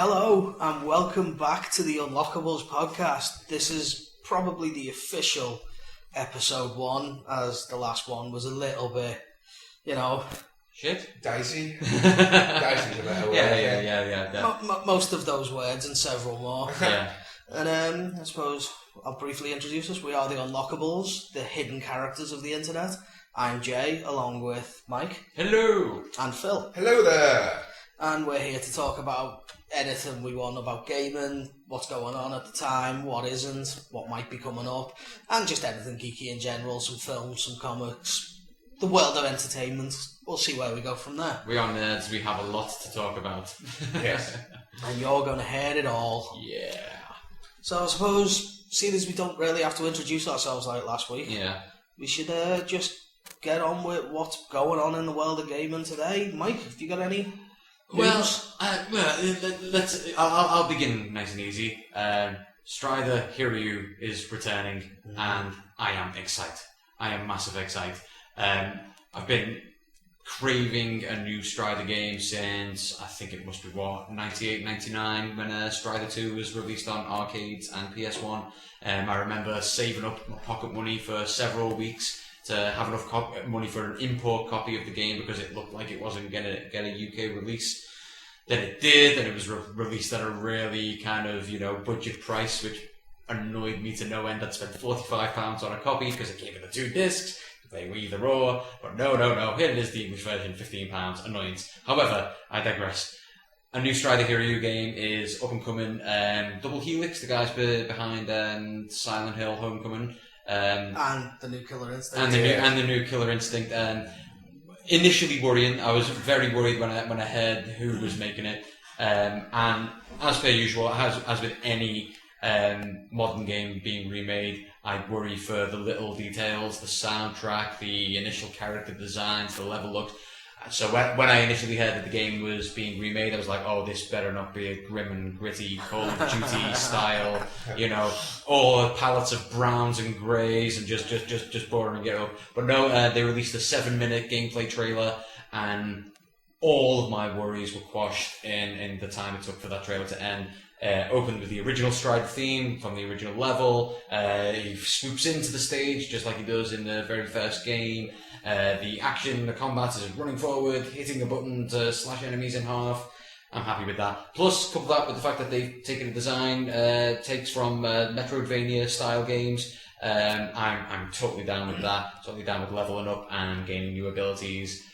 Hello and welcome back to the Unlockablez podcast. This is probably the official episode 1, as the last one was a little bit, shit. Dicey. Dicey's a better word. Yeah. Most of those words and several more. Yeah. And I suppose I'll briefly introduce us. We are the Unlockablez, the hidden characters of the internet. I'm Jay, along with Mike. Hello. And Phil. Hello there. And we're here to talk about anything we want about gaming, what's going on at the time, what isn't, what might be coming up, and just anything geeky in general, some films, some comics, the world of entertainment. We'll see where we go from there. We are nerds, we have a lot to talk about. Yes. And you're going to hear it all. Yeah. So I suppose, seeing as we don't really have to introduce ourselves like last week, we should just get on with what's going on in the world of gaming today. Mike, have you got any... I'll begin nice and easy. Strider Hiryu is returning, and I am excited. I am massively excited. I've been craving a new Strider game since, I think it must be 98, 99, when Strider 2 was released on arcades and PS1. I remember saving up my pocket money for several weeks to have enough money for an import copy of the game because it looked like it wasn't going to get a UK release. Then it did, and it was released at a really kind of, budget price, which annoyed me to no end. I'd spent £45 on a copy because it came in the 2 discs. They were either or, but no. Here it is, the English version, £15. Annoyance. However, I digress. A new Strider Hiryu game is up and coming. Double Helix, the guys behind Silent Hill Homecoming. And the new Killer Instinct. And the new Killer Instinct. Initially worrying. I was very worried when I heard who was making it. And as per usual, as with any modern game being remade, I worry for the little details, the soundtrack, the initial character designs, the level looks. So when I initially heard that the game was being remade, I was like, oh, this better not be a grim and gritty Call of Duty style, all palettes of browns and greys and just boring and get up. But no, they released a 7-minute gameplay trailer, and all of my worries were quashed in the time it took for that trailer to end. Opened with the original Strider theme from the original level. He swoops into the stage just like he does in the very first game. The action, the combat is running forward, hitting a button to slash enemies in half. I'm happy with that. Plus, couple that with the fact that they've taken a design takes from Metroidvania style games. I'm totally down with that. Totally down with leveling up and gaining new abilities.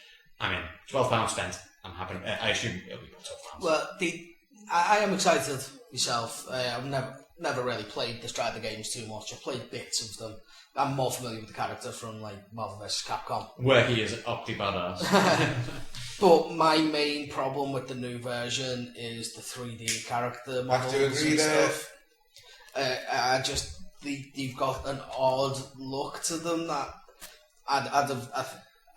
I mean, £12 spent. I'm happy. I assume it'll be £12. Well, I am excited myself. I've never really played the Strider games too much. I've played bits of them. I'm more familiar with the character from Marvel vs. Capcom, where he is Opti Badass. But my main problem with the new version is the 3D character models and stuff. They've got an odd look to them that I'd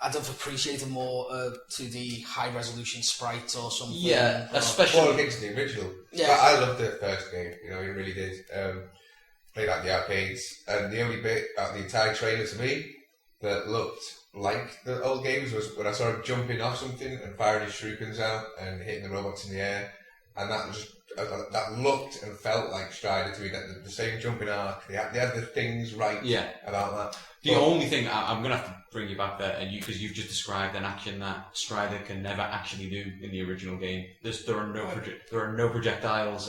have appreciated more 2D high resolution sprites or something. Yeah, especially. Well, against the original. Yeah. I loved the first game. He really did. Played at the arcades, and the only bit out the entire trailer to me that looked like the old games was when I saw him jumping off something and firing his shurikens out and hitting the robots in the air, and that looked and felt like Strider to me. That the same jumping arc. They had the things right about that. The only thing I'm going to have to bring you back there, and because you've just described an action that Strider can never actually do in the original game. There are no projectiles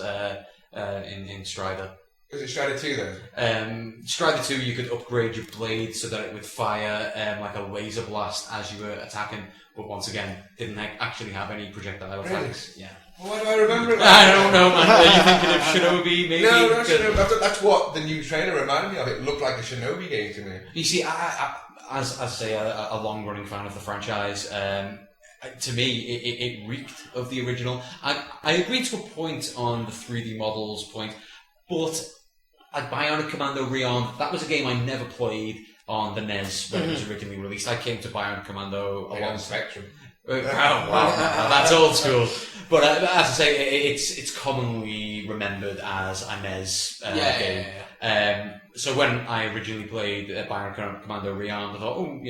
in Strider. Was it Strider 2 then? Strider 2, you could upgrade your blade so that it would fire like a laser blast as you were attacking, but once again, didn't actually have any projectile effects. Really? Yeah. Why do I remember it? I don't know, man. Are you thinking of Shinobi, maybe? No, Shinobi. That's what the new trailer reminded me of. It looked like a Shinobi game to me. You see, as a long-running fan of the franchise, to me, it reeked of the original. I agree to a point on the 3D models point, but Bionic Commando Rearmed, that was a game I never played on the NES when it was originally released. I came to Bionic Commando along Spectrum. Wow, that's old school. But as I say, it's commonly remembered as a NES game. So when I originally played Bionic Commando Rearmed, I thought, I'm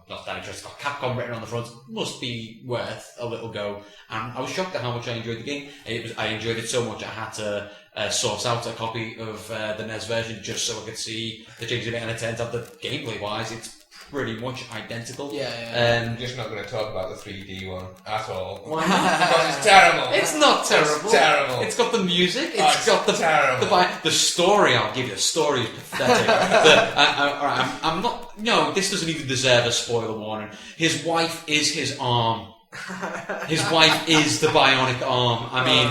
not that interested. It's got Capcom written on the front, must be worth a little go. And I was shocked at how much I enjoyed the game. I enjoyed it so much I had to source out a copy of the NES version just so I could see the changes in it. And it turns out that gameplay-wise, it's pretty much identical. I'm just not going to talk about the 3D one at all. Why not? Because it's terrible. It's not terrible. It's terrible. It's got the music. It's got terrible. The story. I'll give you. The story is pathetic. I'm not. No, this doesn't even deserve a spoiler warning. His wife is his arm. His wife is the bionic arm. I mean,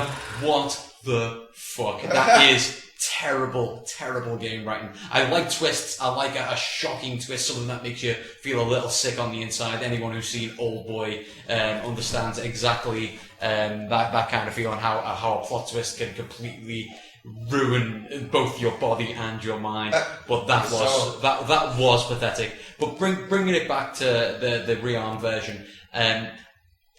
what the fuck? That is terrible, terrible game writing. I like twists. I like a shocking twist, something that makes you feel a little sick on the inside. Anyone who's seen Old Boy understands exactly that kind of feeling, how a plot twist can completely ruin both your body and your mind. But that was pathetic. But bringing it back to the Rearmed version,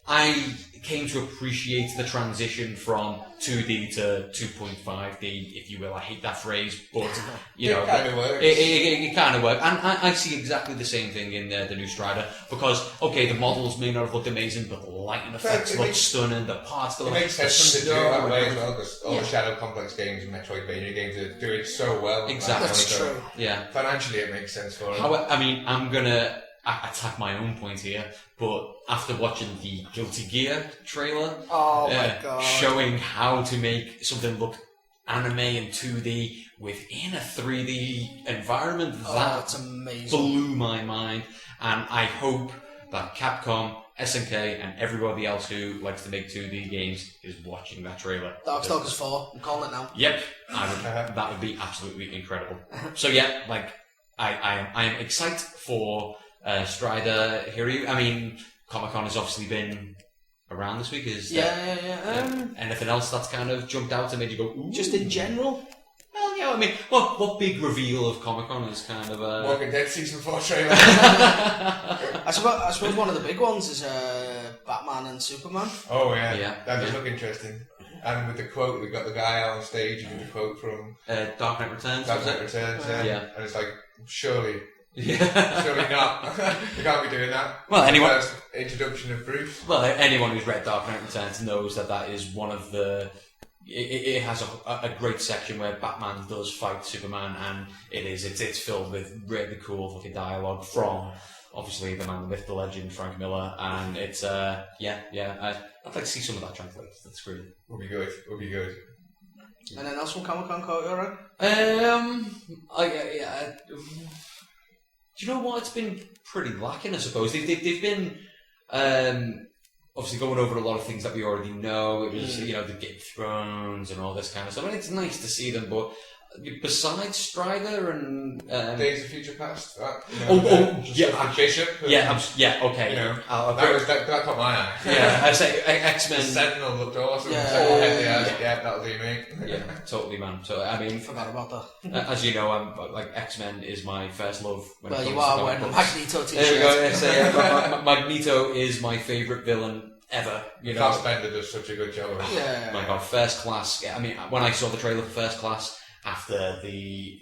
I came to appreciate the transition from 2D to 2.5D, if you will. I hate that phrase, but it kind of works. It kind of works, and I see exactly the same thing in the new Strider. Because the models may not have looked amazing, but the lighting effects look stunning. The parts, it makes sense for them to do it that way as well, because all the Shadow Complex games and Metroidvania games are doing so well. Exactly, that's true. Yeah, financially, it makes sense for them. I'm gonna attack my own point here, but after watching the Guilty Gear trailer, my God, showing how to make something look anime in 2D within a 3D environment, that's amazing. Blew my mind. And I hope that Capcom, SNK, and everybody else who likes to make 2D games is watching that trailer. Darkstalkers 4, I'm calling it now. Yep, that would be absolutely incredible. So I am excited for Strider Hiryu. I mean, Comic-Con has obviously been around this week. Anything else that's kind of jumped out and made you go, ooh? Just in general? Well, yeah, I mean, what big reveal of Comic-Con is kind of a... Walking Dead Season 4 trailer. I suppose one of the big ones is Batman and Superman. Oh, yeah. That does look interesting. And with the quote, we've got the guy on stage who did the quote from... Dark Knight Returns. Dark Knight Returns, yeah. And it's like, surely... Yeah. Surely not. You can't be doing that. Well, First introduction of Bruce. Well, anyone who's read Dark Knight Returns knows that is one of the... It has a great section where Batman does fight Superman, and it's filled with really cool fucking dialogue from, obviously, the man, the myth, the legend, Frank Miller, and it's, I'd like to see some of that translated to the screen. Would be good. And then else from Comic-Con caught you, alright? Do you know what? It's been pretty lacking, I suppose. They've been obviously going over a lot of things that we already know. It was the Game of Thrones and all this kind of stuff. And it's nice to see them, but besides Strider and Days of Future Past, Bishop. Okay. That caught my eye. Yeah, I say X-Men. Sentinel looked awesome. That'll do me. Yeah, totally, man. So I mean, forgot about that. As you know, I'm X-Men is my first love. Well, you are wearing a Magneto t-shirt. There we go. Magneto is my favourite villain ever. Fassbender does such a good job of it. Yeah. My God, First Class. I mean, when I saw the trailer for First Class, after the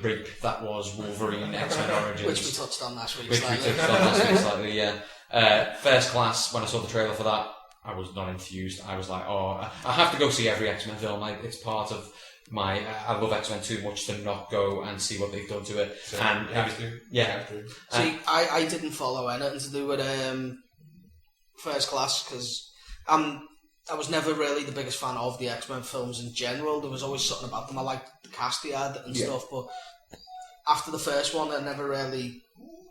rape that was Wolverine X-Men Origins, which we touched on last week slightly, yeah. First Class, when I saw the trailer for that, I was not enthused. I was like, I have to go see every X-Men film. Like, it's part of my... I love X-Men too much to not go and see what they've done to it. So and you have to. Yeah. See, I didn't follow anything to do with First Class, because I was never really the biggest fan of the X-Men films in general. There was always something about them. I liked the cast they had and stuff, but after the first one, I never really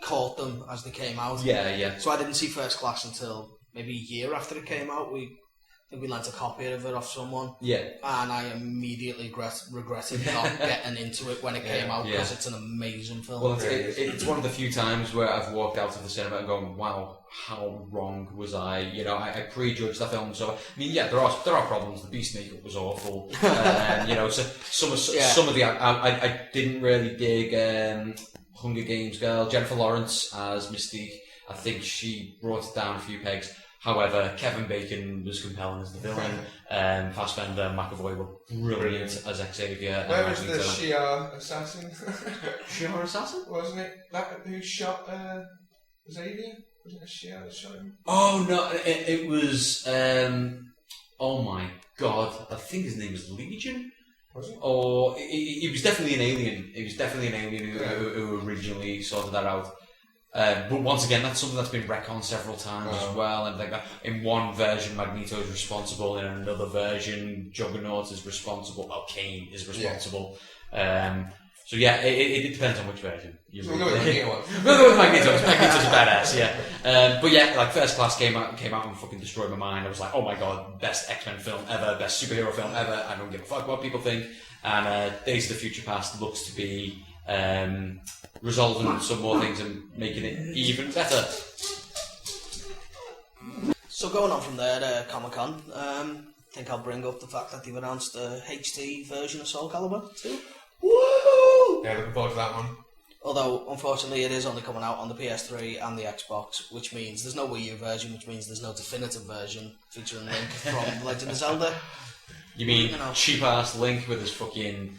caught them as they came out. Yeah. So I didn't see First Class until maybe a year after it came out. I think we lent a copy of it off someone. Yeah. And I immediately regretted not getting into it when it came out, because it's an amazing film. Well, it's one of the few times where I've walked out of the cinema and gone, wow, how wrong was I? I prejudged that film. So, I mean, there are problems. The Beast makeup was awful. So some of the... I didn't really dig Hunger Games girl, Jennifer Lawrence as Mystique. I think she brought it down a few pegs. However, Kevin Bacon was compelling as the villain. Fassbender and McAvoy were brilliant as Xavier. Where was the Shi'ar assassin? Shi'ar assassin? Wasn't it that who shot Xavier? Wasn't it a Shi'ar that shot him? Oh no, it was. Oh my god, I think his name was Legion. Was it? Or he was definitely an alien. He was definitely an alien who originally sorted that out. But once again, that's something that's been retconned several times as well. And like in one version, Magneto is responsible. In another version, Juggernaut is responsible. Well, Kane is responsible. Yeah. So yeah, it depends on which version. We'll go with Magneto. We'll go with Magneto. Magneto's a badass, yeah. But yeah, like First Class came out and fucking destroyed my mind. I was like, oh my god, best X-Men film ever, best superhero film ever. I don't give a fuck what people think. And Days of the Future Past looks to be resolving some more things and making it even better. So going on from there, Comic-Con, I think I'll bring up the fact that they've announced a HD version of Soul Calibur 2. Woo! Yeah, looking forward to that one. Although, unfortunately, it is only coming out on the PS3 and the Xbox, which means there's no Wii U version, which means there's no definitive version featuring Link from The Legend of Zelda. You mean cheap-ass Link with his fucking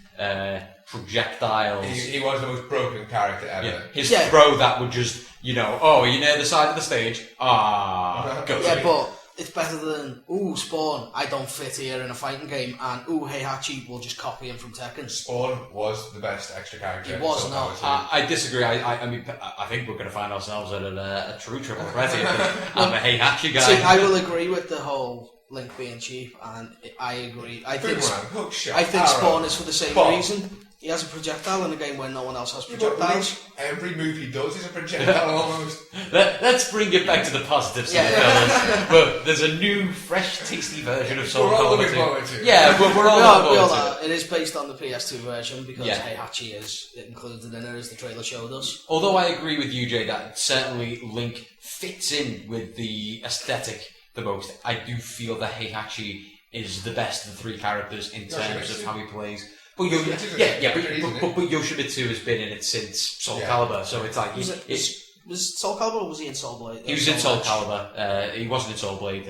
projectiles? He was the most broken character ever. Yeah. His throw that would just, you know, oh, are you near the side of the stage? Go yeah, but it's better than, ooh, Spawn, I don't fit here in a fighting game, and ooh, Heihachi will just copy him from Tekken. Spawn was the best extra character. He was not. I disagree. I mean, I think we're going to find ourselves at a true triple threat here. I'm a Heihachi guy. See, I will agree with the whole Link being cheap, and I agree. I think Spawn is for the same reason. He has a projectile in a game where no one else has projectiles. Every move he does is a projectile almost. Let's bring it back to the positives, fellas. But there's a new, fresh, tasty version of Soul Calibur 2. Yeah, we're all looking forward to it. It is based on the PS2 version because Heihachi is included in it, as the trailer showed us. Although I agree with you, Jay, that certainly Link fits in with the aesthetic the most. I do feel that Heihachi is the best of the three characters in terms of how he plays. But Yoshimitsu has been in it since Soul Calibur, so it's like was Soul Calibur or was he in Soul Blade? He was in Soul Calibur. He wasn't in Soul Blade,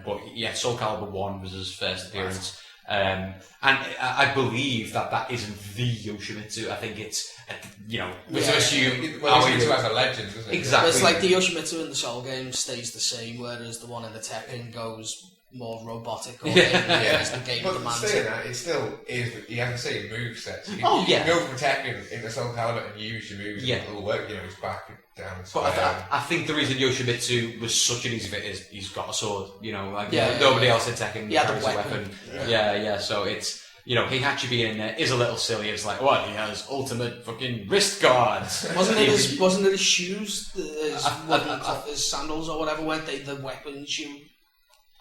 but yeah, Soul Calibur 1 was his first appearance. And I believe that isn't the Yoshimitsu. I think it's to assume Yoshimitsu has a legend, doesn't it? Exactly. It's like the Yoshimitsu in the Soul game stays the same, whereas the one in the Tekken goes more robotic, or as the game demands. But saying that, it still is. He has the same moveset. So you can go from Tekken into Soul Calibur and use your moves. Yeah, it'll work. You know, he's back down. But I think the reason Yoshimitsu was such an easy fit is he's got a sword. You know, like nobody else in Tekken carries a weapon. Yeah. So it's, you know, Heihachi being in there is a little silly. It's like, what? He has ultimate fucking wrist guards. Wasn't it his shoes, his sandals or whatever? Weren't they the weapon shoe?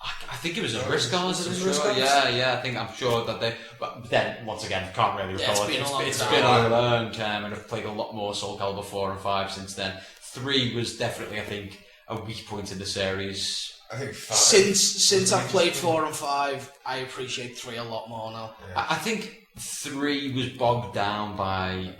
I think it was his wrist guards. Yeah. I think I'm sure that they. But then once again, can't really recall. It's been a long time, and I've played a lot more Soul Calibur 4 and 5 since then. 3 was definitely, I think, a weak point in the series. I think 5. Since I've played 4 and 5, I appreciate 3 a lot more now. Yeah. I think 3 was bogged down by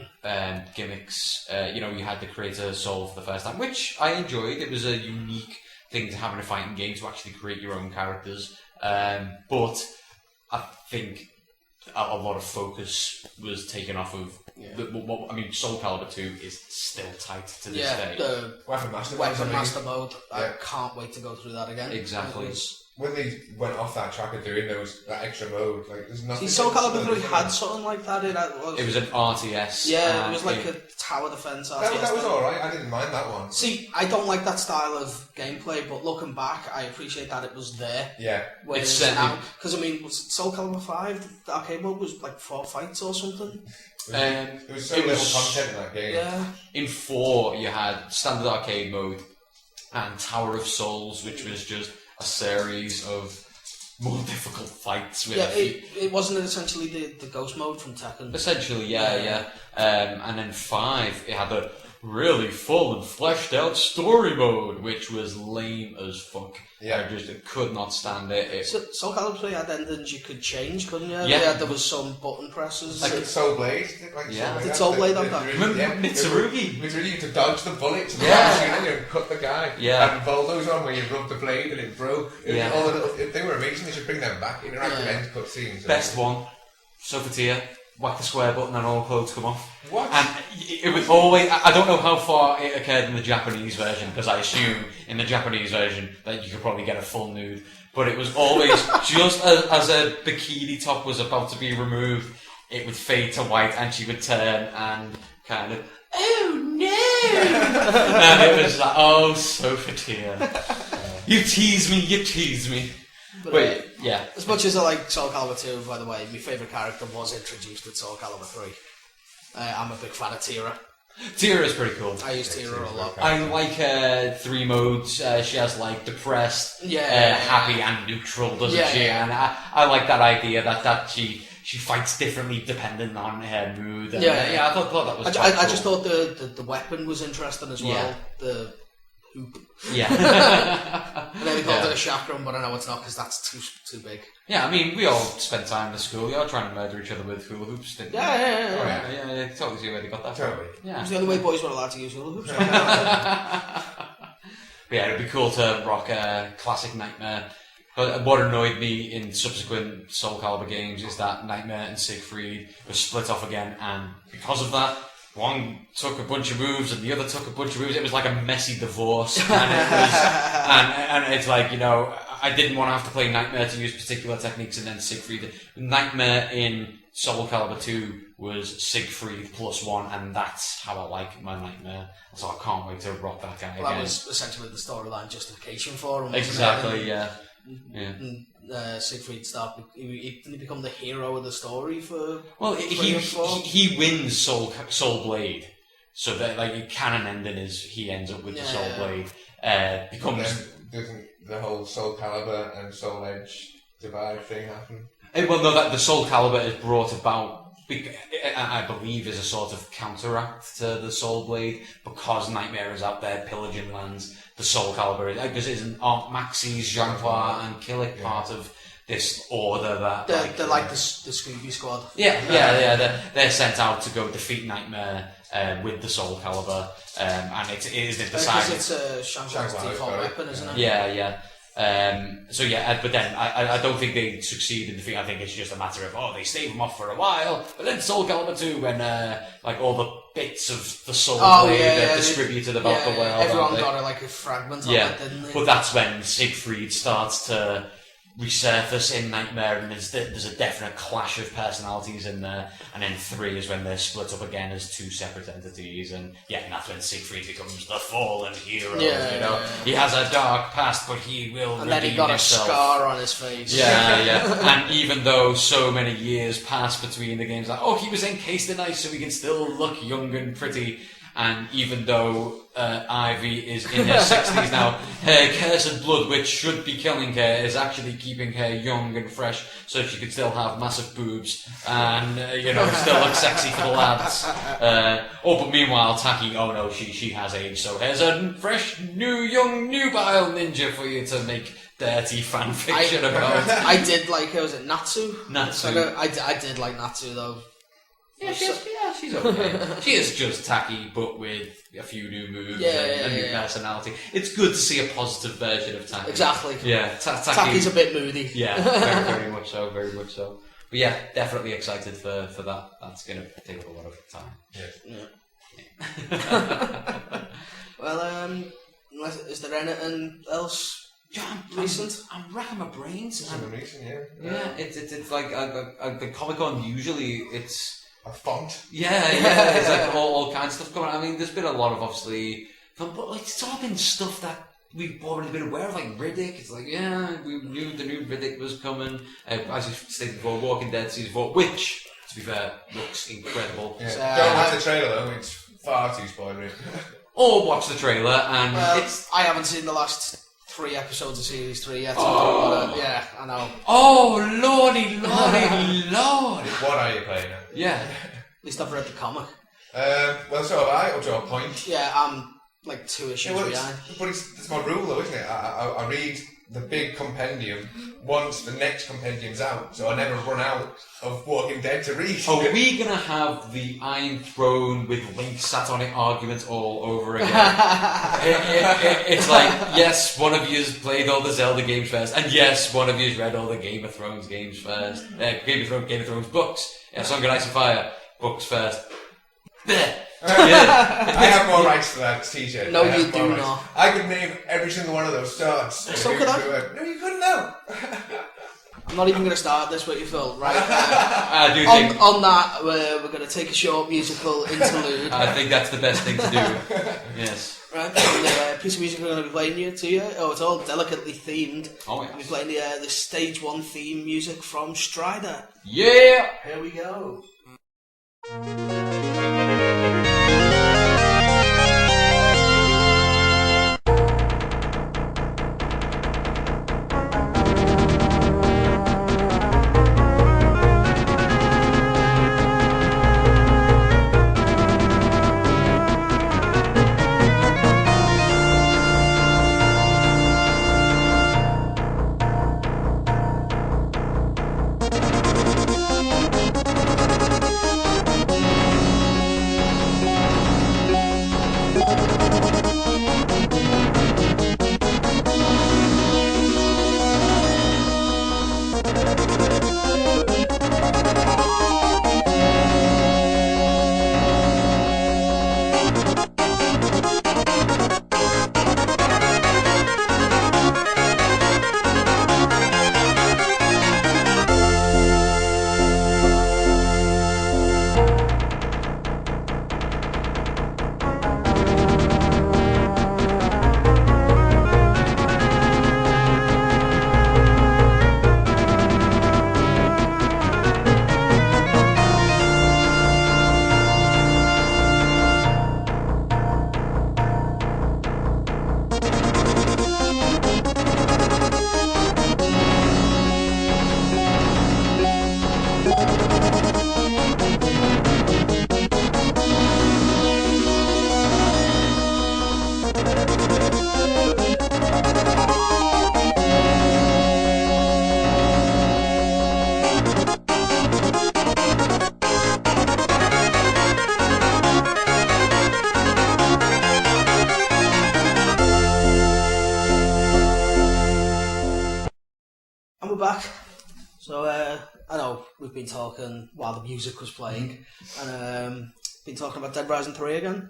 gimmicks. You had the creator soul for the first time, which I enjoyed. It was a unique thing to have in a fighting game, to actually create your own characters. But I think a lot of focus was taken off of Soul Calibur 2 is still tight to this day. The Weapon Master mode. I can't wait to go through that again. Exactly. When they went off that track of doing that extra mode, like there's nothing. See, Soul Calibur 3 had something like that. It was an RTS. Yeah, it was like a tower defense RTS. That was alright. I didn't mind that one. See, I don't like that style of gameplay, but looking back, I appreciate that it was there. Yeah. It's now, because was it Soul Calibur 5? The arcade mode was like 4 fights or something. There was so little content in that game. Yeah. In 4, you had standard arcade mode and Tower of Souls, which was just a series of more difficult fights. It wasn't essentially the ghost mode from Tekken. Essentially, yeah. And then 5, it had really full and fleshed out story mode, which was lame as fuck. Yeah. I just could not stand it. So Soul Calibur 3 had endings you could change, couldn't you? Yeah. There was some button presses. Like Soul Blade. Did Soul Blade have that? Remember Mitsurugi? Mitsurugi, you to dodge the bullets and cut the guy. Yeah. And Voldo's on where you rubbed the blade and it broke. Yeah. All the little, they were amazing. They should bring them back. Interactive end cutscenes. Best one, Sofatia. Whack the square button and all clothes come off. What? And it was always... I don't know how far it occurred in the Japanese version, because I assume in the Japanese version that you could probably get a full nude. But it was always, just as a bikini top was about to be removed, it would fade to white and she would turn and kind of, oh no! And it was like, oh, Sofatia. You tease me. But yeah. As much as I like Soul Calibur 2, by the way, my favourite character was introduced in Soul Calibur 3. I'm a big fan of Tira. Tira is pretty cool. I use Tira a lot. I like 3 modes. She has like depressed, happy and neutral, doesn't she? Yeah. And I like that idea that she fights differently depending on her mood. And, I thought that was I cool. just thought the weapon was interesting as well. Yeah. The hoop. Yeah. And then they called it a chakram, but I know it's not because that's too big. Yeah, I mean, we all spent time in the schoolyard trying to murder each other with hula hoops, didn't we? Yeah. Totally see where they got that Totally. from. Yeah. It was the only way boys were allowed to use hula hoops. But yeah, it'd be cool to rock a classic Nightmare. But what annoyed me in subsequent Soul Calibur games is that Nightmare and Siegfried were split off again, and because of that, one took a bunch of moves and the other took a bunch of moves. It was like a messy divorce, and it was, and it's like, you know, I didn't want to have to play Nightmare to use particular techniques, and then Siegfried. Nightmare in Soul Calibur 2 was Siegfried +1, and that's how I like my Nightmare. So I can't wait to rock that guy again. That was essentially the storyline justification for him. Exactly, yeah. And Siegfried didn't he become the hero of the story for? Well, he wins Soul Blade, so that like the canon ending is he ends up with the Soul Blade. Becomes doesn't the whole Soul Calibur and Soul Edge divide thing happen? Well, no, that the Soul Calibur is brought about, I believe, is a sort of counteract to the Soul Blade, because Nightmare is out there pillaging lands. The Soul Calibur because isn't Maxis, Jean-Claude and Killick part of this order that they're like the Scooby Squad. They're sent out to go defeat Nightmare with the Soul Calibur, and it isn't decided. Because it's Shang-Chi's default weapon, isn't it? Yeah. But then I don't think they succeed in defeat. I think it's just a matter of they stave them off for a while, but then Soul Calibur 2, when like all the bits of the Soul Blade are distributed about the world. Everyone got like a fragment of it, didn't they? But that's when Siegfried starts to resurface in Nightmare, and there's a definite clash of personalities in there, and then 3 is when they're split up again as 2 separate entities, and that's when Siegfried becomes the fallen hero. He has a dark past, but he will and then he got himself. A scar on his face. And even though so many years pass between the games, like he was encased in ice, so he can still look young and pretty. And even though Ivy is in her 60s now, her cursed blood, which should be killing her, is actually keeping her young and fresh, so she could still have massive boobs and still look sexy for the lads. But meanwhile, Taki, she has aged, so here's a fresh, young, nubile ninja for you to make dirty fan fiction about. I did like was it Natsu? Natsu. I did like Natsu though. Yeah, she's okay. She is just Taki, but with a few new moves and a new personality. It's good to see a positive version of Taki. Exactly. Yeah, Taki's a bit moody. Yeah, very much so, very much so. But yeah, definitely excited for that. That's going to take up a lot of time. Yeah. Well, is there anything else recent? I'm racking my brains. Recent, yeah. It's like the Comic-Con usually it's a font. It's like all kinds of stuff going on. I mean, there's been a lot of obviously, but like it's all been stuff that we've already been aware of, like Riddick. It's like we knew the new Riddick was coming. As you stated before, Walking Dead season 4, which, to be fair, looks incredible. Yeah. Don't watch the trailer though; it's far too spoilery. Or watch the trailer, and I haven't seen the last 3 episodes of Series 3 yet. I know. Oh, lordy, lord. What are you playing now? Yeah. At least I've read the comic. Well, so have I, up to a point. Yeah, I'm like 2 issues behind. But it's my rule though, isn't it? I read the big compendium once the next compendium's out, so I never run out of Walking Dead to read. Are we going to have the Iron Throne with Link sat on it arguments all over again? It's like, yes, one of you has played all the Zelda games first, and yes, one of you has read all the Game of Thrones games first. Game of Thrones books. Yeah, Song of Ice and Fire books first. I have more rights to that, TJ. No, you do not. I could name every single one of those swords. So could I? No, you couldn't know. I'm not even going to start this with you, Phil. Right? I do think on that, we're going to take a short musical interlude. I think that's the best thing to do. Yes. Right, the piece of music we're going to be playing to you. Oh, it's all delicately themed. Oh, yes. We're playing the Stage 1 theme music from Strider. Yeah! Here we go. Back. So I know we've been talking while the music was playing, and been talking about Dead Rising 3 again.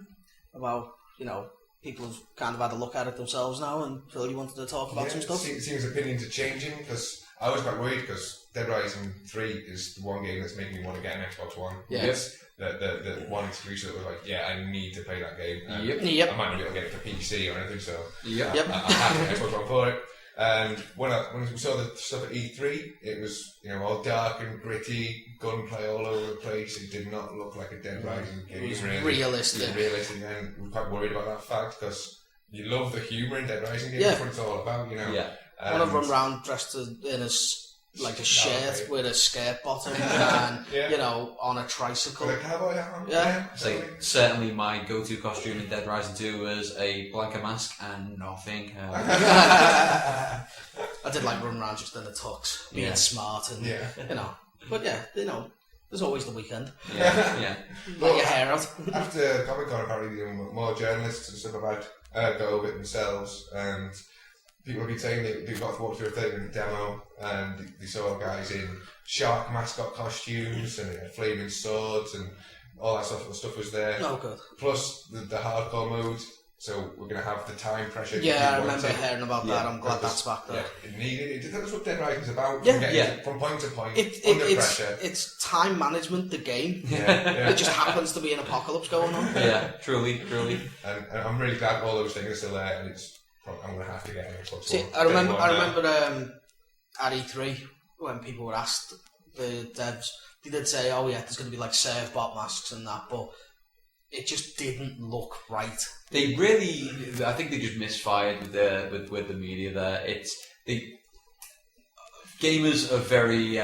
About, you know, people have kind of had a look at it themselves now, and Phil, you wanted to talk about some stuff. It seems opinions are changing, because I was quite worried because Dead Rising 3 is the one game that's making me want to get an Xbox One. Yes. The one exclusive that was like, yeah, I need to play that game. Yep. I might not be able to get it for PC or anything, so Yep. I have an Xbox One for it. And when we saw the stuff at E3, it was, you know, all dark and gritty, gunplay all over the place. It did not look like a Dead Rising game. It was really. realistic. It was realistic, and we're quite worried about that fact because you love the humour in Dead Rising games. Yeah. That's what it's all about, you know. Yeah. One of them round dressed in like a shirt with a skirt bottom and, you know, on a tricycle. With a cowboy hat on. Yeah. So certainly my go-to costume in Dead Rising 2 was a blanket mask and nothing else. I did like running around just in the tux, being smart and, you know. But yeah, you know, there's always the weekend. Yeah. Let your hair out. After Comic-Con, apparently, more journalists and stuff about go over it themselves, and people have been saying they got to walk through a 30-minute demo and they saw guys in shark mascot costumes and flaming swords and all that stuff was there. Oh, good. Plus the hardcore mode, so we're going to have the time pressure. Yeah, I remember hearing about that. I'm glad that's back there. Yeah, it needed it. That's what Dead Rising's about. From point to point, under pressure. It's time management, the game. Yeah. It just happens to be an apocalypse going on. Yeah, truly. And I'm really glad all those things are still there, and I'm going to have to get an Xbox. See, I remember at E3 when people were asked, the devs, they did say, "Oh yeah, there's going to be like Servbot masks and that," but it just didn't look right. They really, I think they just misfired with the media there. Gamers are very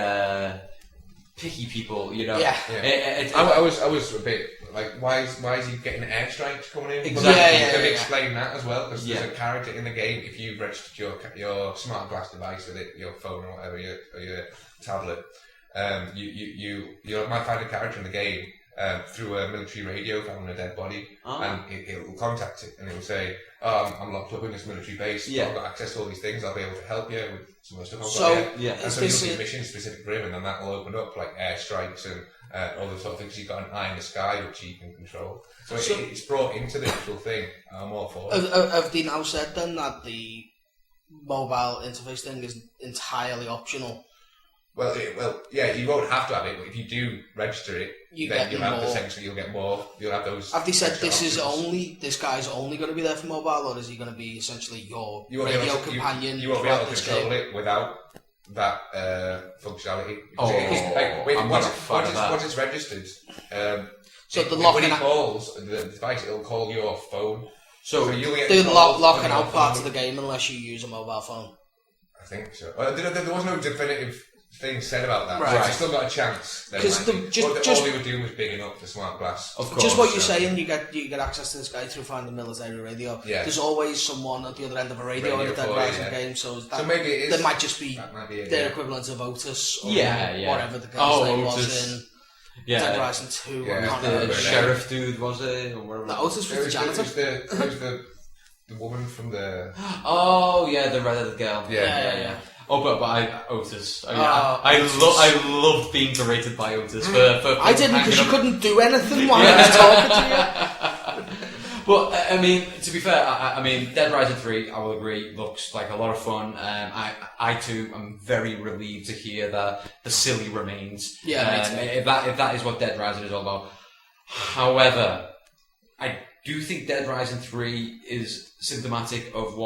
picky people, you know. Yeah. I was a bit like, why is he getting airstrikes coming in? Exactly. But can explain that as well, because there's a character in the game. If you've registered your smart glass device with it, your phone or whatever, your tablet, you might find a character in the game through a military radio found a dead body, and it will contact it and it will say, I'm locked up in this military base, but I've got access to all these things, I'll be able to help you with some of the stuff I've got here. And so you'll see missions specific for him, and then that will open up like airstrikes and all the sort of things. You've got an eye in the sky which you can control. So it's brought into the actual thing. I'm all for it. Have they now said then that the mobile interface thing is entirely optional? Well, you won't have to have it, but if you do register it, then you'll have essentially you'll get more. You'll have those. Have they said this guy's only going to be there for mobile, or is he going to be essentially your radio companion? You won't be able to control it without that functionality. Once it's registered, so when he calls the device, it'll call your phone. So you'll get locking out parts of the game unless you use a mobile phone. I think so. There was no definitive thing said about that. Right. So I still got a chance. Because all they were doing was bigging up the smart glass. Of course. Just what you're saying, you get access to this guy through finding military radio. Yeah. There's always someone at the other end of a radio in a Dead Rising game, so maybe it is. There might just be their equivalent of Otis or whatever the guy's name was in Dead Rising 2. The sheriff dude, was it? Or whatever. No, Otis was the janitor. Who's the woman from the... Oh, yeah, the redheaded girl. Yeah. Oh, but Otis. I loved being berated by Otis for I didn't, because you couldn't do anything while I was talking to you. But, I mean, to be fair, I mean, Dead Rising 3, I will agree, looks like a lot of fun. I too am very relieved to hear that the silly remains. Yeah, me too. If that is what Dead Rising is all about. However, I do think Dead Rising 3 is symptomatic of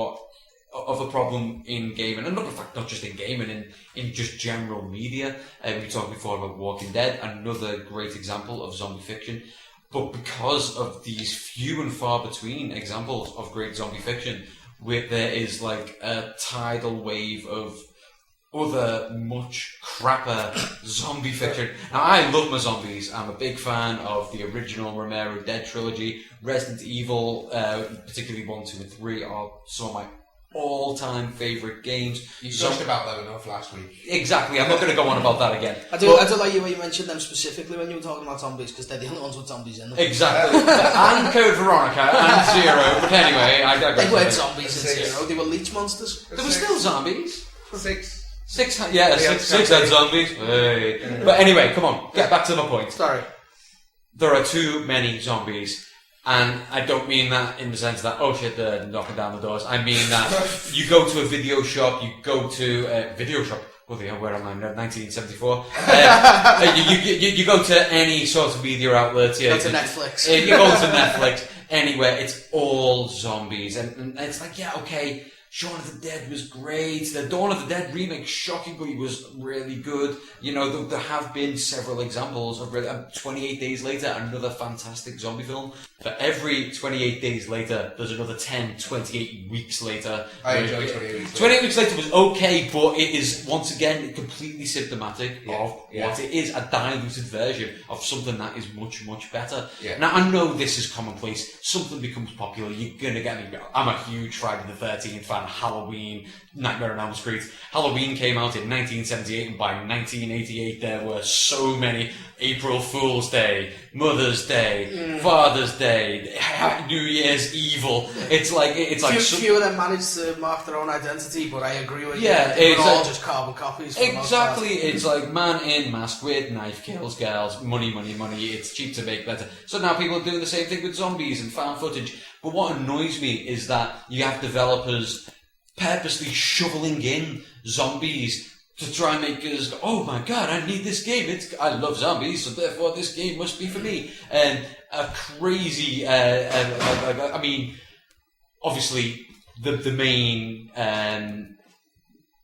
a problem in gaming, and not just in gaming, in just general media. We talked before about Walking Dead, another great example of zombie fiction. But because of these few and far between examples of great zombie fiction, where there is like a tidal wave of other much crapper zombie fiction. Now, I love my zombies. I'm a big fan of the original Romero Dead trilogy. Resident Evil, particularly 1, 2, and 3, are some of my all-time favourite games. You talked about them enough last week. Exactly. I'm not going to go on about that again. I do like you when you mentioned them specifically when you were talking about zombies, because they're the only ones with zombies in them. Exactly. And Code Veronica and Zero. But anyway, I digress. They weren't zombies in Zero. They were leech monsters. There were still zombies. Six had zombies. Hey. But anyway, come on. Get back to my point. Sorry. There are too many zombies. And I don't mean that in the sense that, oh shit, they're knocking down the doors. I mean that you go to a video shop, where am I now? 1974. You go to any sort of media outlet. Go to Netflix. You go to Netflix, anywhere, it's all zombies. And it's like, yeah, okay, Shaun of the Dead was great. The Dawn of the Dead remake, shockingly, was really good. You know, there have been several examples of 28 Days Later, another fantastic zombie film. For every 28 days later, there's another 10, 28 weeks later. I enjoy 28 weeks later. 28 weeks later was okay, but it is, once again, completely symptomatic of what it is, a diluted version of something that is much, much better. Yeah. Now, I know this is commonplace. Something becomes popular, you're going to get me. I'm a huge Friday the 13th fan, Halloween, Nightmare on Elm Street. Halloween came out in 1978, and by 1988 there were so many. April Fool's Day, Mother's Day, Father's Day, New Year's Evil. It's like few of them managed to mark their own identity, but I agree with you. Yeah, it's all just carbon copies. Exactly, it's like man in mask with knife kills girls, money. It's cheap to make better. So now people are doing the same thing with zombies and found footage. But what annoys me is that you have developers purposely shoveling in zombies to try and make us go, oh my god, I need this game. I love zombies, so therefore this game must be for me. And a crazy, I mean, obviously the main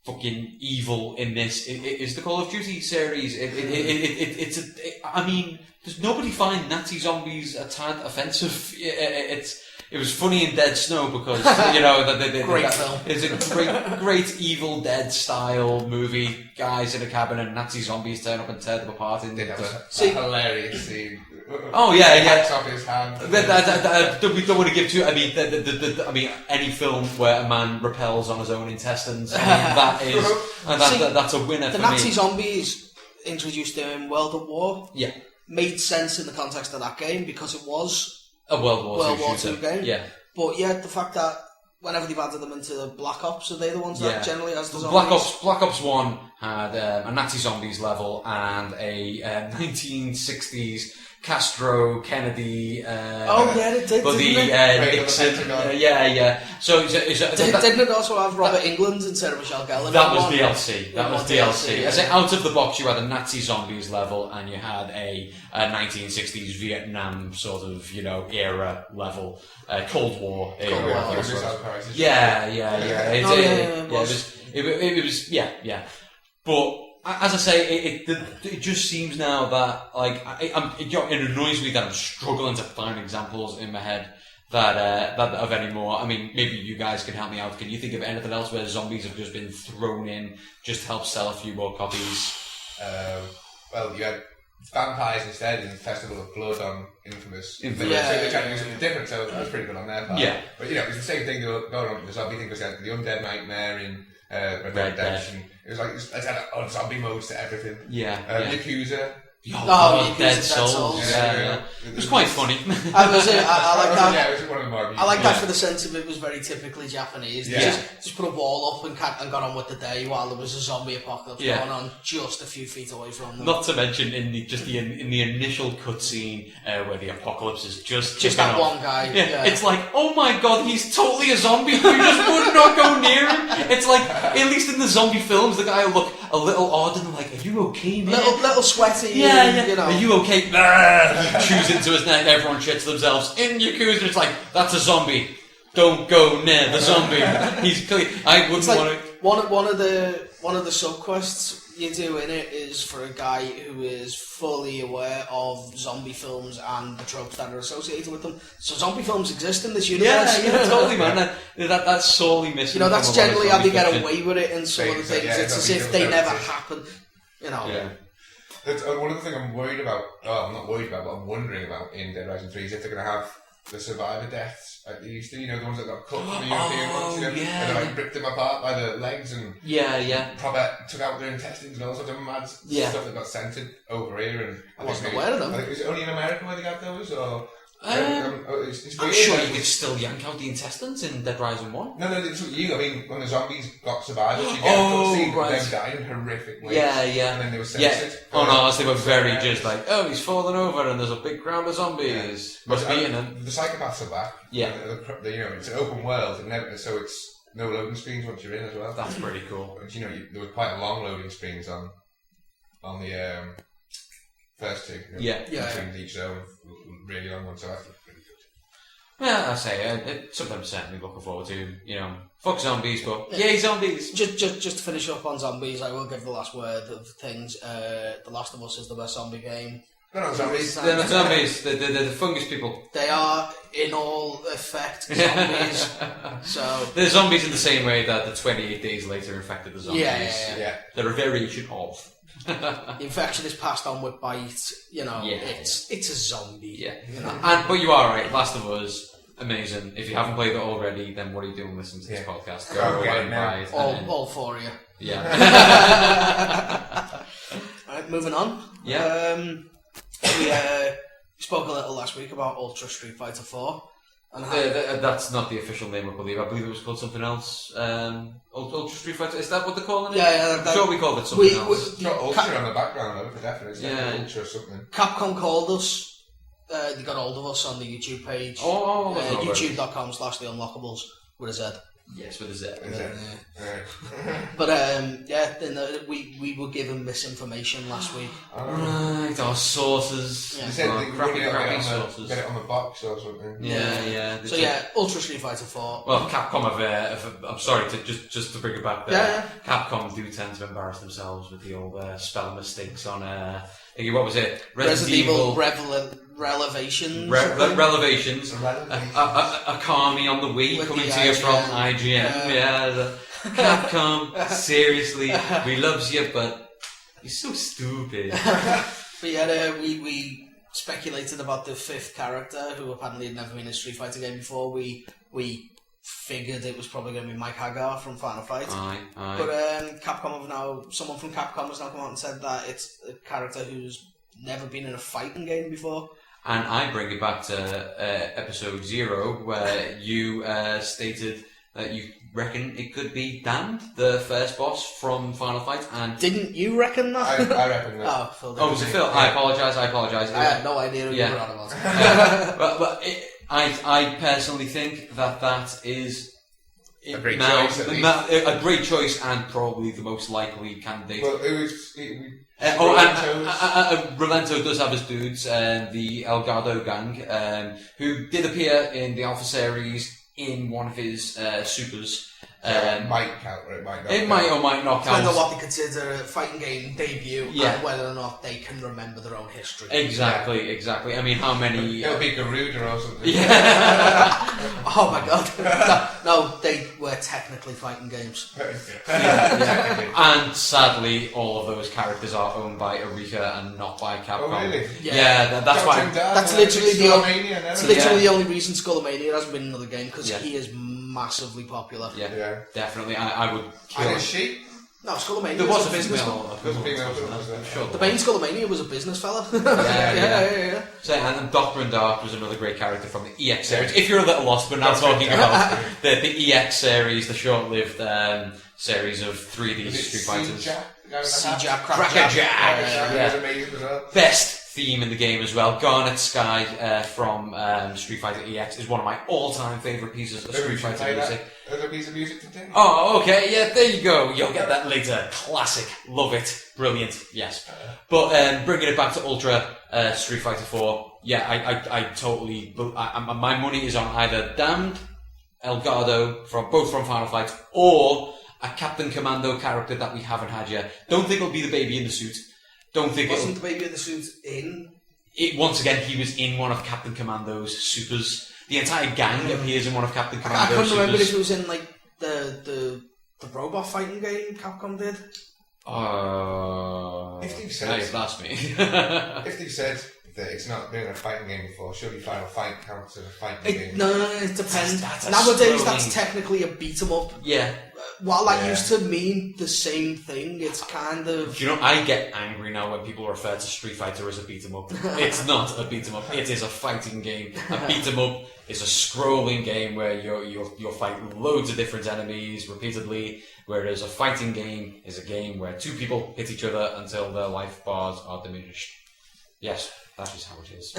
fucking evil in this is the Call of Duty series. I mean, does nobody find Nazi zombies a tad offensive? It was funny in Dead Snow because Great film. It's a great Evil Dead style movie. Guys in a cabin and Nazi zombies turn up and tear them apart. Did have a hilarious scene. Oh yeah. Hacks off his hand. We don't want to give too. I mean, any film where a man repels on his own intestines. That's a winner. The for Nazi me. zombies introduced in World at War. Yeah. Made sense in the context of that game because it was A World War II game. Yeah. But yeah, the fact that whenever they've added them into Black Ops, are they the ones that generally has the zombies? Black Ops 1 had a Nazi zombies level and a 1960s Castro, Kennedy. It did. But Nixon. So didn't it also have Robert Englund and Sarah Michelle Gellar? That was DLC. That was DLC. I say out of the box, you had a Nazi zombies level, and you had a 1960s Vietnam sort of era level, Cold War era. It was. But as I say, it just seems now that it annoys me that I'm struggling to find examples in my head that of any more. I mean, maybe you guys can help me out. Can you think of anything else where zombies have just been thrown in just to help sell a few more copies? Well, you had vampires instead in Festival of Blood on Infamous. Yeah. So they tried to do something different, so that was pretty good on their part. Yeah. But it was the same thing going on with the zombie thing, because you had the Undead Nightmare in Red Dead Redemption. It was like, let's add odd zombie modes to everything. Yakuza. Dead Souls. Yeah. It was quite funny. I like that. Yeah, it was one of the more. I like that for the sense of it was very typically Japanese. Yeah. Just put a wall up and got on with the day while there was a zombie apocalypse going on just a few feet away from them. Not to mention in the initial cutscene where the apocalypse is just that one guy. Yeah. It's like, oh my god, he's totally a zombie. You just would not go near him. It's like, at least in the zombie films, the guy will look a little odd and they're like, are you okay, man? Little sweaty. Yeah. Are you okay? He chews into his neck. Everyone shits themselves. In Yakuza, it's like, that's a zombie. Don't go near the zombie. He's clear. I wouldn't want to. One of the subquests you do in it is for a guy who is fully aware of zombie films and the tropes that are associated with them. So zombie films exist in this universe. Yeah, totally, man. That's sorely missing. That's generally how they get away with it in some of the things. It's as if they never happen. Yeah. That's one of the things I'm worried about. Oh, I'm not worried about, but I'm wondering about in Dead Rising 3 is if they're going to have the survivor deaths like they used to. The ones that got cut from the European ones. And they ripped them apart by the legs and proper took out their intestines and all sorts of mad stuff that got sent over here. And I wasn't aware of them. I think it was only in America where they got those, or. It's I'm sure you could still yank out the intestines in Dead Rising 1. No, it's what you. I mean, when the zombies got survivors, you get them dying horrific ways. Yeah. And then they were censored. Oh no, they were very just like, oh, he's fallen over and there's a big crowd of zombies. Yeah. Must be eating him. The psychopaths are back. Yeah. It's an open world, so it's no loading screens once you're in as well. That's pretty cool. But, there were quite long loading screens on the first two. Between each zone, really long one, so that's pretty good. Yeah, I say something I'm certainly looking forward to. Fuck zombies, but yay zombies! Just to finish up on zombies, I will give the last word of things. The Last of Us is the best zombie game. They're not zombies. They're not zombies. They're the fungus people. They are, in all effect, zombies. So they're zombies in the same way that the 28 days later infected the zombies. Yeah. They're a variation of. The infection is passed on with bite. It's a zombie. Yeah. But you are right. Last of Us, amazing. If you haven't played it already, then what are you doing listening to this podcast? Go away and buy it. All four of you. Yeah. Right, moving on. Yeah. We spoke a little last week about Ultra Street Fighter 4. And that's not the official name, I believe. I believe it was called something else. Ultra Street Fighter. Is that what they're calling it? Yeah. I'm sure we called it something else. It's got Ultra on the background, though, for definite. It's Ultra something. Capcom called us. They got hold of us on the YouTube page. YouTube.com/Unlockablez with a Z. Yes, with a Z. But we were given misinformation last week. Right, our sources. They said crappy sources. Get it on the box or something. Yeah. So Ultra Street Fighter 4. Well, Capcom have. I'm sorry to just to bring it back there. Yeah. Capcom do tend to embarrass themselves with the old spelling mistakes on. What was it? Resident Evil Relevations. Relevations. A Kami on the Wii With coming the to you from IGN. IGN. Capcom, seriously, we loves you, but you're so stupid. But yeah, we speculated about the 5th character, who apparently had never been in a Street Fighter game before. We figured it was probably going to be Mike Hagar from Final Fight. Aye. But someone from Capcom has now come out and said that it's a character who's never been in a fighting game before. And I bring it back to episode 0, where you stated that you reckon it could be Damned, the first boss from Final Fight. And didn't you reckon that? I reckon that. Phil. was it Phil? Yeah. I apologise. I had no idea who you were on about. But I personally think that is a great choice. A great choice, and probably the most likely candidate. Well, Rolento does have his dudes, the Elgato gang, who did appear in the Alpha series in one of his supers. Might count, or it might not. It might or might not count. Depends on what they consider a fighting game debut, and whether or not they can remember their own history. Exactly. I mean, how many... It'll be Garuda or something. Yeah. Oh my god. No, they were technically fighting games. And sadly, all of those characters are owned by Eureka and not by Capcom. Oh really? Yeah, that's why. That's literally the only reason Skullomania hasn't been another game, because he is massively popular. Yeah. Definitely. I would kill And him. is she? No, Skullomania There was a a business female. There was a female, wasn't Sure. The main Skullomania was a business fella. Yeah. So, and Doctor and Dark was another great character from the EX series. If you're a little lost, but now talking about the EX series, the short-lived series of 3D Street Fighters. C-Jack, Crackerjack. Yeah. Amazing as well. Best theme in the game as well. Garnet Sky from Street Fighter EX is one of my all-time favourite pieces of Street Fighter music. There's a piece of music today. Oh, okay, yeah, there you go. You'll get that later. Classic. Love it. Brilliant. Yes. But bringing it back to Ultra Street Fighter 4, yeah, I totally... my money is on either Damned, Elgato, both from Final Fight, or a Captain Commando character that we haven't had yet. Don't think it'll be the baby in the suit. Don't think Wasn't the baby in the suit in? Once again, he was in one of Captain Commando's supers. The entire gang appears in one of Captain Commando's supers. I couldn't remember if it was in like the robot fighting game Capcom did. If they've said, you've asked me. If they've said that it's not been a fighting game before, surely Final Fight counts as a fighting game. No, it depends. That's Nowadays, that's technically a beat 'em up. Yeah. While that used to mean the same thing, it's kind of... Do you know, I get angry now when people refer to Street Fighter as a beat 'em up. It's not a beat 'em up. It is a fighting game. A beat 'em up is a scrolling game where you're fighting loads of different enemies repeatedly, whereas a fighting game is a game where two people hit each other until their life bars are diminished. Yes, that is how it is.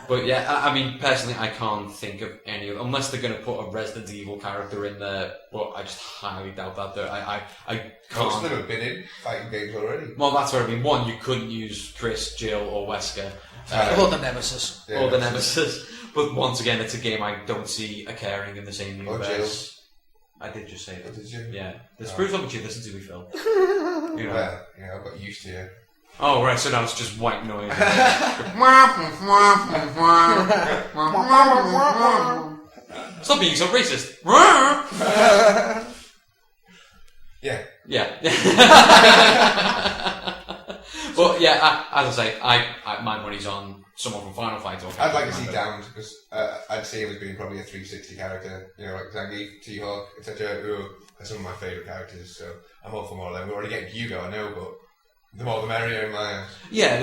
But yeah, I mean, personally, I can't think of any of... Unless they're going to put a Resident Evil character in there, but I just highly doubt that. I Most of can't... them have been in fighting games already. Well, that's what I mean. One, you couldn't use Chris, Jill, or Wesker. or the Nemesis. Or the Nemesis. But once again, it's a game I don't see occurring in the same universe. I did just say that. Did you? Yeah. This proves how much you listen to me, Phil. You know. Well, I got used to you. Oh, right, so now it's just white noise. Stop being so racist. Yeah. Yeah. But yeah, as I say, my money's on someone from Final Fight. I'd like to see Damned, because I'd see him as being probably a 360 character, like Zangief, T-Hawk, etc., who are some of my favourite characters, so I'm all for more of them. We're already getting Hugo, I know, but the more the merrier in my eyes. Yeah,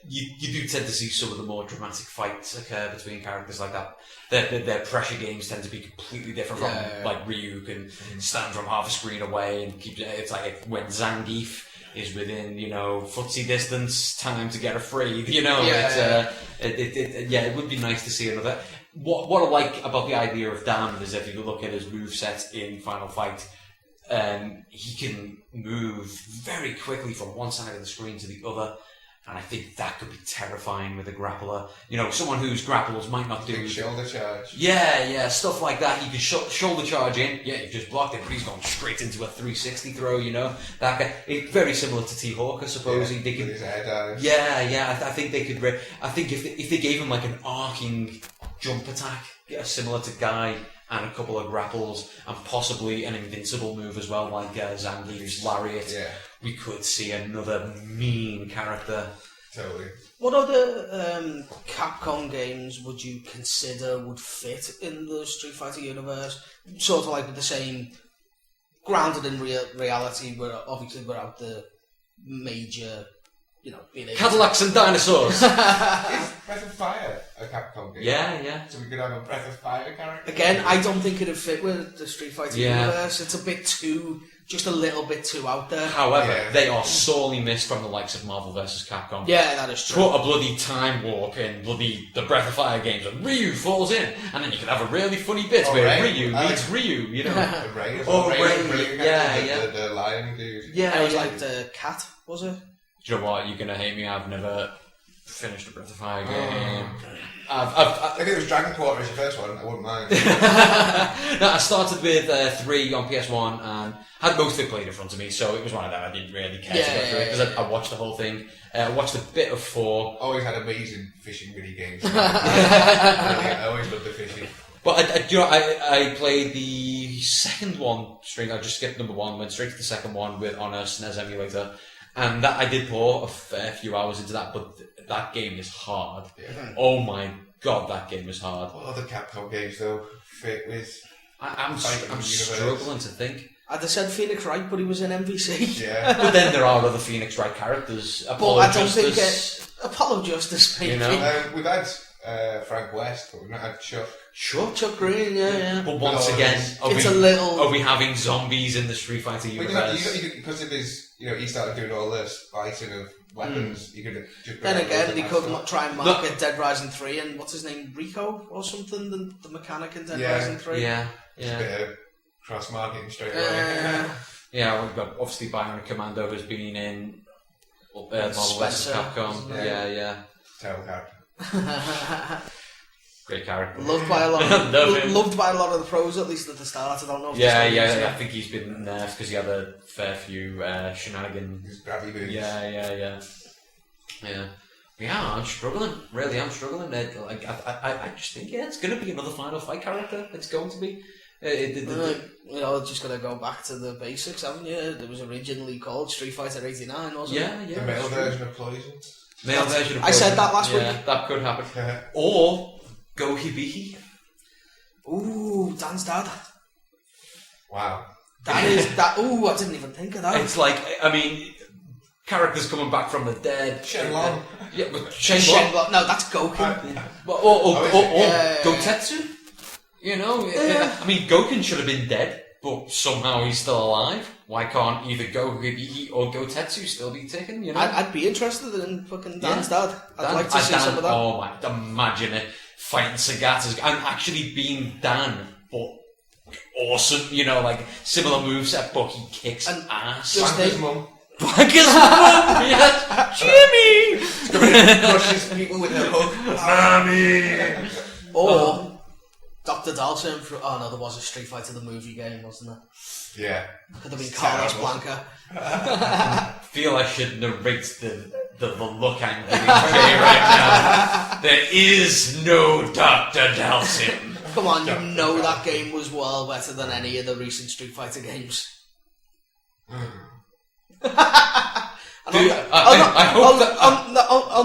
you do tend to see some of the more dramatic fights occur between characters like that. Their pressure games tend to be completely different from like Ryu can stand from half a screen away and keep. It's like when Zangief is within footsie distance, time to get afraid. It would be nice to see another. What I like about the idea of Damned is if you look at his moveset in Final Fight. He can move very quickly from one side of the screen to the other. And I think that could be terrifying with a grappler. You know, someone whose grapples might not do... shoulder charge. Yeah, stuff like that. He could shoulder charge in. Yeah, you just blocked it, but he's going straight into a 360 throw, you know. That guy, very similar to T-Hawk, I suppose. Yeah, they could, with his hair down. Yeah, I think they could... I think if they gave him like an arcing jump attack, similar to Guy, and a couple of grapples, and possibly an invincible move as well, like Zangief's Lariat, we could see another mean character. Totally. What other Capcom games would you consider would fit in the Street Fighter universe? Sort of like with the same, grounded in reality, but obviously without the major, you know, being able Cadillacs and dinosaurs! Is Breath of Fire a Capcom game? Yeah. So we could have a Breath of Fire character? Again, I don't think it'd fit with the Street Fighter universe. It's a bit too... just a little bit too out there. However, they are sorely missed from the likes of Marvel vs. Capcom. Yeah, that is true. Put a bloody time warp in the Breath of Fire games and Ryu falls in, and then you can have a really funny bit where Ryu meets Ryu, you know. Ray as well. Ray, the lion dude. Yeah, it was like the cat, was it? Do you know what? You're gonna hate me. I've never finished a Breath of Fire game. If it was Dragon Quarter as your first one, I wouldn't mind. No, I started with 3 on PS1 and had most of it played in front of me, so it was one of them I didn't really care to go through it because I watched the whole thing. I watched a bit of 4. Always had amazing fishing mini games. I always loved the fishing. But I played the second one straight. I just skipped number 1, went straight to the second one with on a SNES emulator, and that I did pour a fair few hours into that. But that game is hard. Yeah. Oh my god, that game is hard. What other Capcom games though fit with? I'm struggling to think. I'd have said Phoenix Wright, but he was in MVC. Yeah. But then there are other Phoenix Wright characters. Apollo Justice. Apollo Justice, maybe. You know? We've had Frank West, but we've not had Chuck. Chuck Green, yeah. But once again, are we having zombies in the Street Fighter universe? Because of his, he started doing all this fighting of weapons. You could just. Then again, they could try and market Dead Rising 3 and what's his name, Rico or something, the mechanic in Dead Rising 3. Yeah. Cross marketing straight away. Yeah, we've got obviously Bionic Commando has been in Marvel vs. Capcom. Yeah. Terrible character. Great character. Loved by a lot of the pros, at least at the start. I don't know. I think he's been nerfed because he had a fair few shenanigans. His grabby boots. Yeah, I'm struggling. Really, I'm struggling. I just think it's going to be another Final Fight character. It's going to be. Just got to go back to the basics, haven't you? It was originally called Street Fighter 89, wasn't it? The male version of Poison. I said that last week. Yeah, that could happen. Or Go Hibiki. Ooh, Dan's dad. Wow. That is that. Ooh, I didn't even think of that. It's like, characters coming back from the dead. Shenlong. Yeah, but Shenlong. No, that's Goku. Or Gotetsu. Goken should have been dead, but somehow he's still alive. Why can't either Go Hibiki or Gotetsu still be taken? I'd be interested in fucking Dan's dad. I'd like to see some of that. Oh my! Imagine it fighting Sagatas and actually being Dan, but awesome. Similar moveset, but he kicks ass. Banker's mum. Banker's mum. Yes, Jimmy. Crushes people with her hook. Mommy. Or Dr. Dalton from... Oh no, there was a Street Fighter the movie game, wasn't there? Yeah. Could have been Carlos Blanca. I feel I should narrate the look I'm giving Jay right now. There is no Dr. Dalton. Come on, that game was well better than any of the recent Street Fighter games. On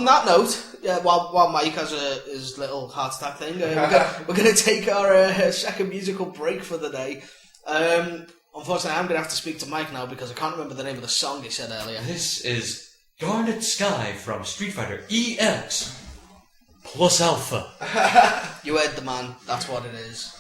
that note, while Mike has his little heart attack thing, we're going to take our second musical break for the day. Unfortunately, I'm going to have to speak to Mike now because I can't remember the name of the song he said earlier. This is Garnet Sky from Street Fighter EX plus Alpha. You heard the man, that's what it is.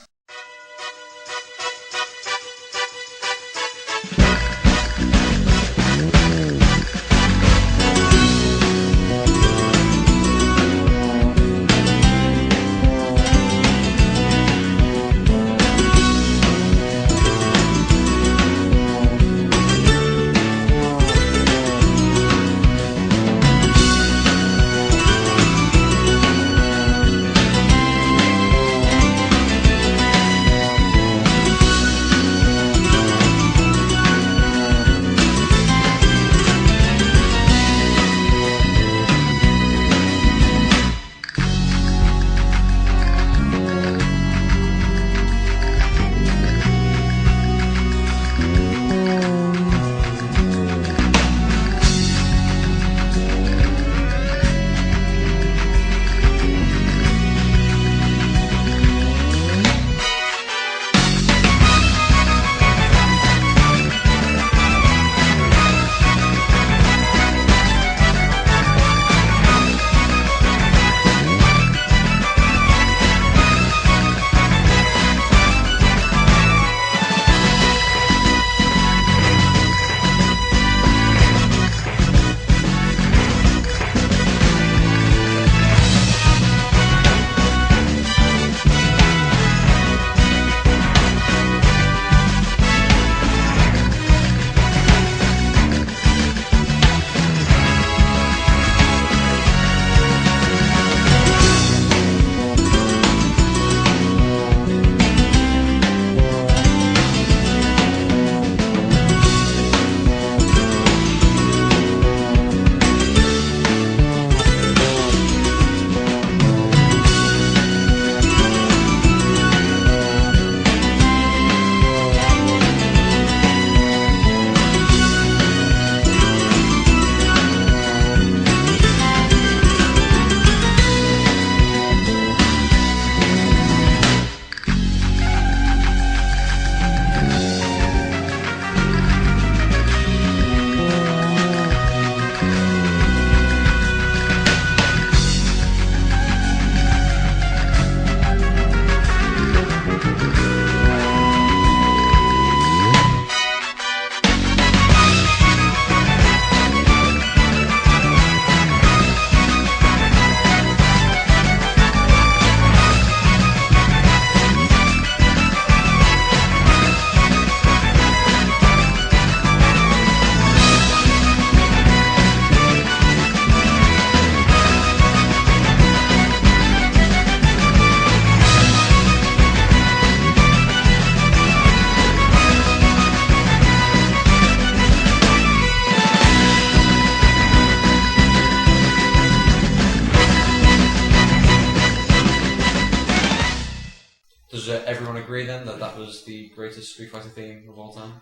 everyone agree then that was the greatest Street Fighter theme of all time?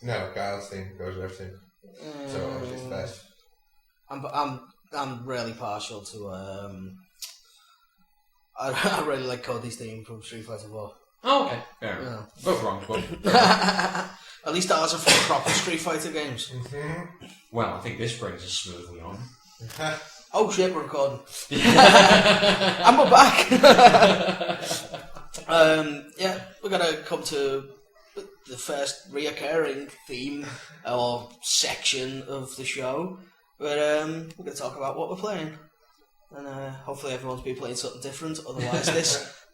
No, Guile's theme goes with everything. So obviously it's the best. I'm really partial to I really like Cody's theme from Street Fighter 4. Oh, okay. Fair enough. Both wrong, but at least ours are from proper Street Fighter games. Mm-hmm. Well, I think this brings us smoothly on. Oh shit, we're recording. And we're back. Yeah, we're gonna come to the first reoccurring theme or section of the show, but we're gonna talk about what we're playing, and hopefully everyone's been playing something different. Otherwise,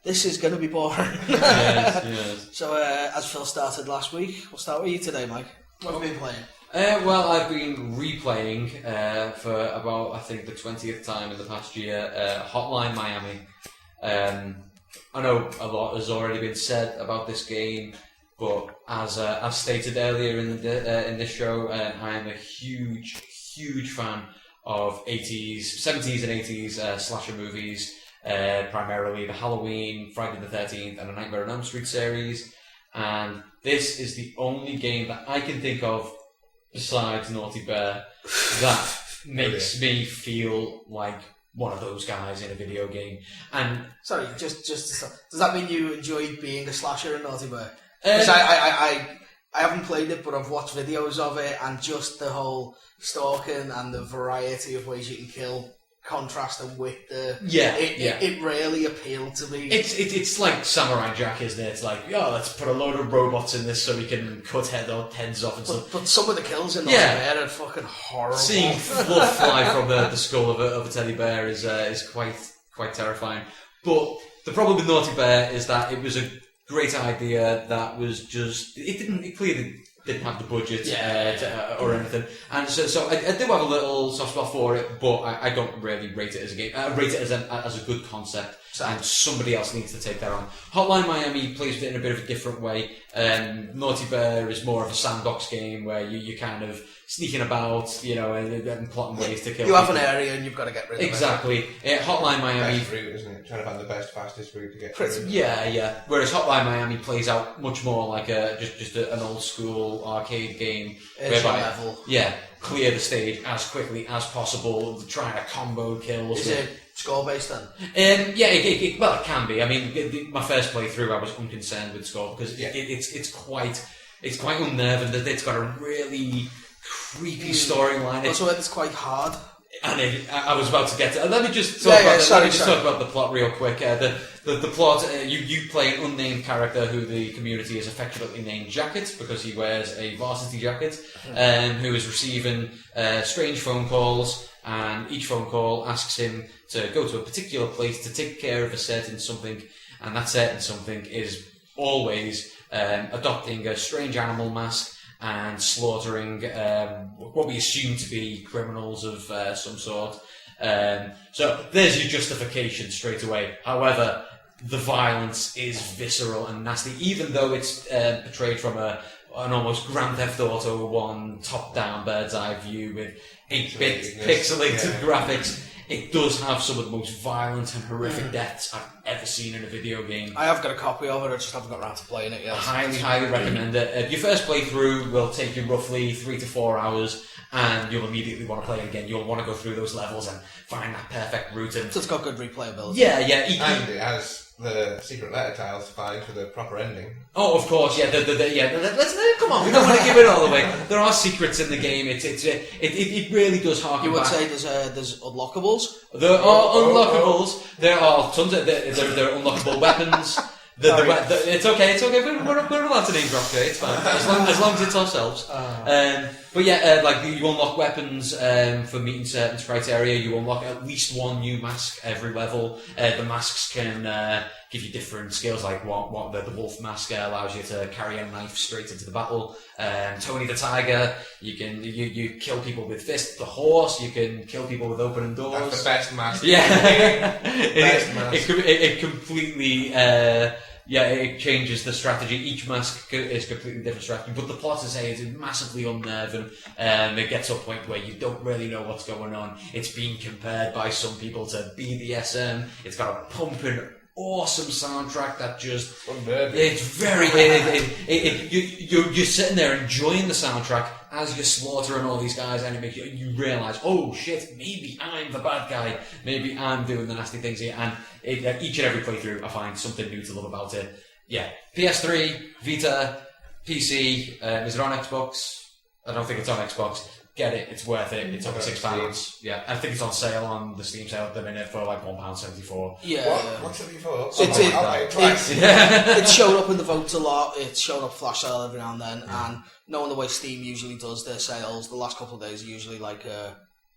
this is gonna be boring. Yes. So, as Phil started last week, we'll start with you today, Mike. What have you been playing? Well, I've been replaying for about, I think, the 20th time in the past year, Hotline Miami. I know a lot has already been said about this game, but as stated earlier in this show, I am a huge fan of 70s and 80s slasher movies, primarily the Halloween, Friday the 13th, and A Nightmare on Elm Street series. And this is the only game that I can think of, besides Naughty Bear, that makes me feel like one of those guys in a video game. And sorry, just to stop. Does that mean you enjoy being a slasher in Naughty Bear? Because I haven't played it, but I've watched videos of it, and just the whole stalking and the variety of ways you can kill, contrasting with the it really appealed to me. It's like Samurai Jack, isn't it? It's like, let's put a load of robots in this so we can cut heads off and stuff. But some of the kills in Naughty Bear are fucking horrible. Seeing blood fly from the skull of a teddy bear is quite terrifying. But the problem with Naughty Bear is that it was a great idea that was just it clearly didn't have the budget or anything, and so I do have a little soft spot for it, but I don't really rate it as a game. I rate it as a good concept, and somebody else needs to take that on. Hotline Miami plays it in a bit of a different way. Naughty Bear is more of a sandbox game where you kind of sneaking about, and plotting ways to kill. You have an area and you've got to get rid of it. Exactly. Hotline Miami. Best route, isn't it? Trying to find the best, fastest route to get through. Yeah. Whereas Hotline Miami plays out much more like just an old school arcade game, whereby clear the stage as quickly as possible, trying to combo kills. Is it score based then? It can be. I mean, my first playthrough, I was unconcerned with score because it's quite unnerving. That it's got a really creepy storyline. Also, it's quite hard. And I was about to get to. Let me just talk about the plot real quick. The plot. You play an unnamed character who the community has affectionately named Jacket because he wears a varsity jacket, who is receiving strange phone calls, and each phone call asks him to go to a particular place to take care of a certain something, and that certain something is always adopting a strange animal mask and slaughtering what we assume to be criminals of some sort. So there's your justification straight away. However, the violence is visceral and nasty, even though it's portrayed from an almost Grand Theft Auto 1 top-down bird's-eye view with 8-bit pixelated graphics. It does have some of the most violent and horrific deaths I've ever seen in a video game. I have got a copy of it, I just haven't got around to playing it yet. I highly recommend it. Your first playthrough will take you roughly 3 to 4 hours, and you'll immediately want to play it again. You'll want to go through those levels and find that perfect route. So it's got good replayability. Yeah. And it has the secret letter tiles to find for the proper ending. Oh, of course, yeah. Let's come on. We don't want to give it all away. There are secrets in the game. It really does harken back. You would say there's unlockables. There are unlockables. There are tons of there are unlockable weapons. It's okay. We're allowed to name drop here. It's fine as long as it's ourselves. But you unlock weapons for meeting certain criteria. You unlock at least one new mask every level. The masks can give you different skills. Like what the wolf mask allows you to carry a knife straight into the battle. Tony the Tiger, you kill people with fists. The horse, you can kill people with opening doors. That's the best mask. Yeah, best mask. It completely. It changes the strategy. Each mask is completely different strategy, but the plot, as I say, is massively unnerving. It gets to a point where you don't really know what's going on. It's being compared by some people to BDSM. It's got a pumping awesome soundtrack that just... Unnerving. It's very... you're sitting there enjoying the soundtrack as you're slaughtering all these guys, and you realise, oh shit, maybe I'm the bad guy. Maybe I'm doing the nasty things here. And each and every playthrough, I find something new to love about it. Yeah. PS3, Vita, PC, is it on Xbox? I don't think it's on Xbox. Get it, it's worth it. It's only £6. Yeah, I think it's on sale on the Steam sale at the minute for like £1.74. Yeah. What? £1.74? It showed up in the votes a lot. It's shown up flash sale every now and then. And knowing the way Steam usually does their sales, the last couple of days are usually like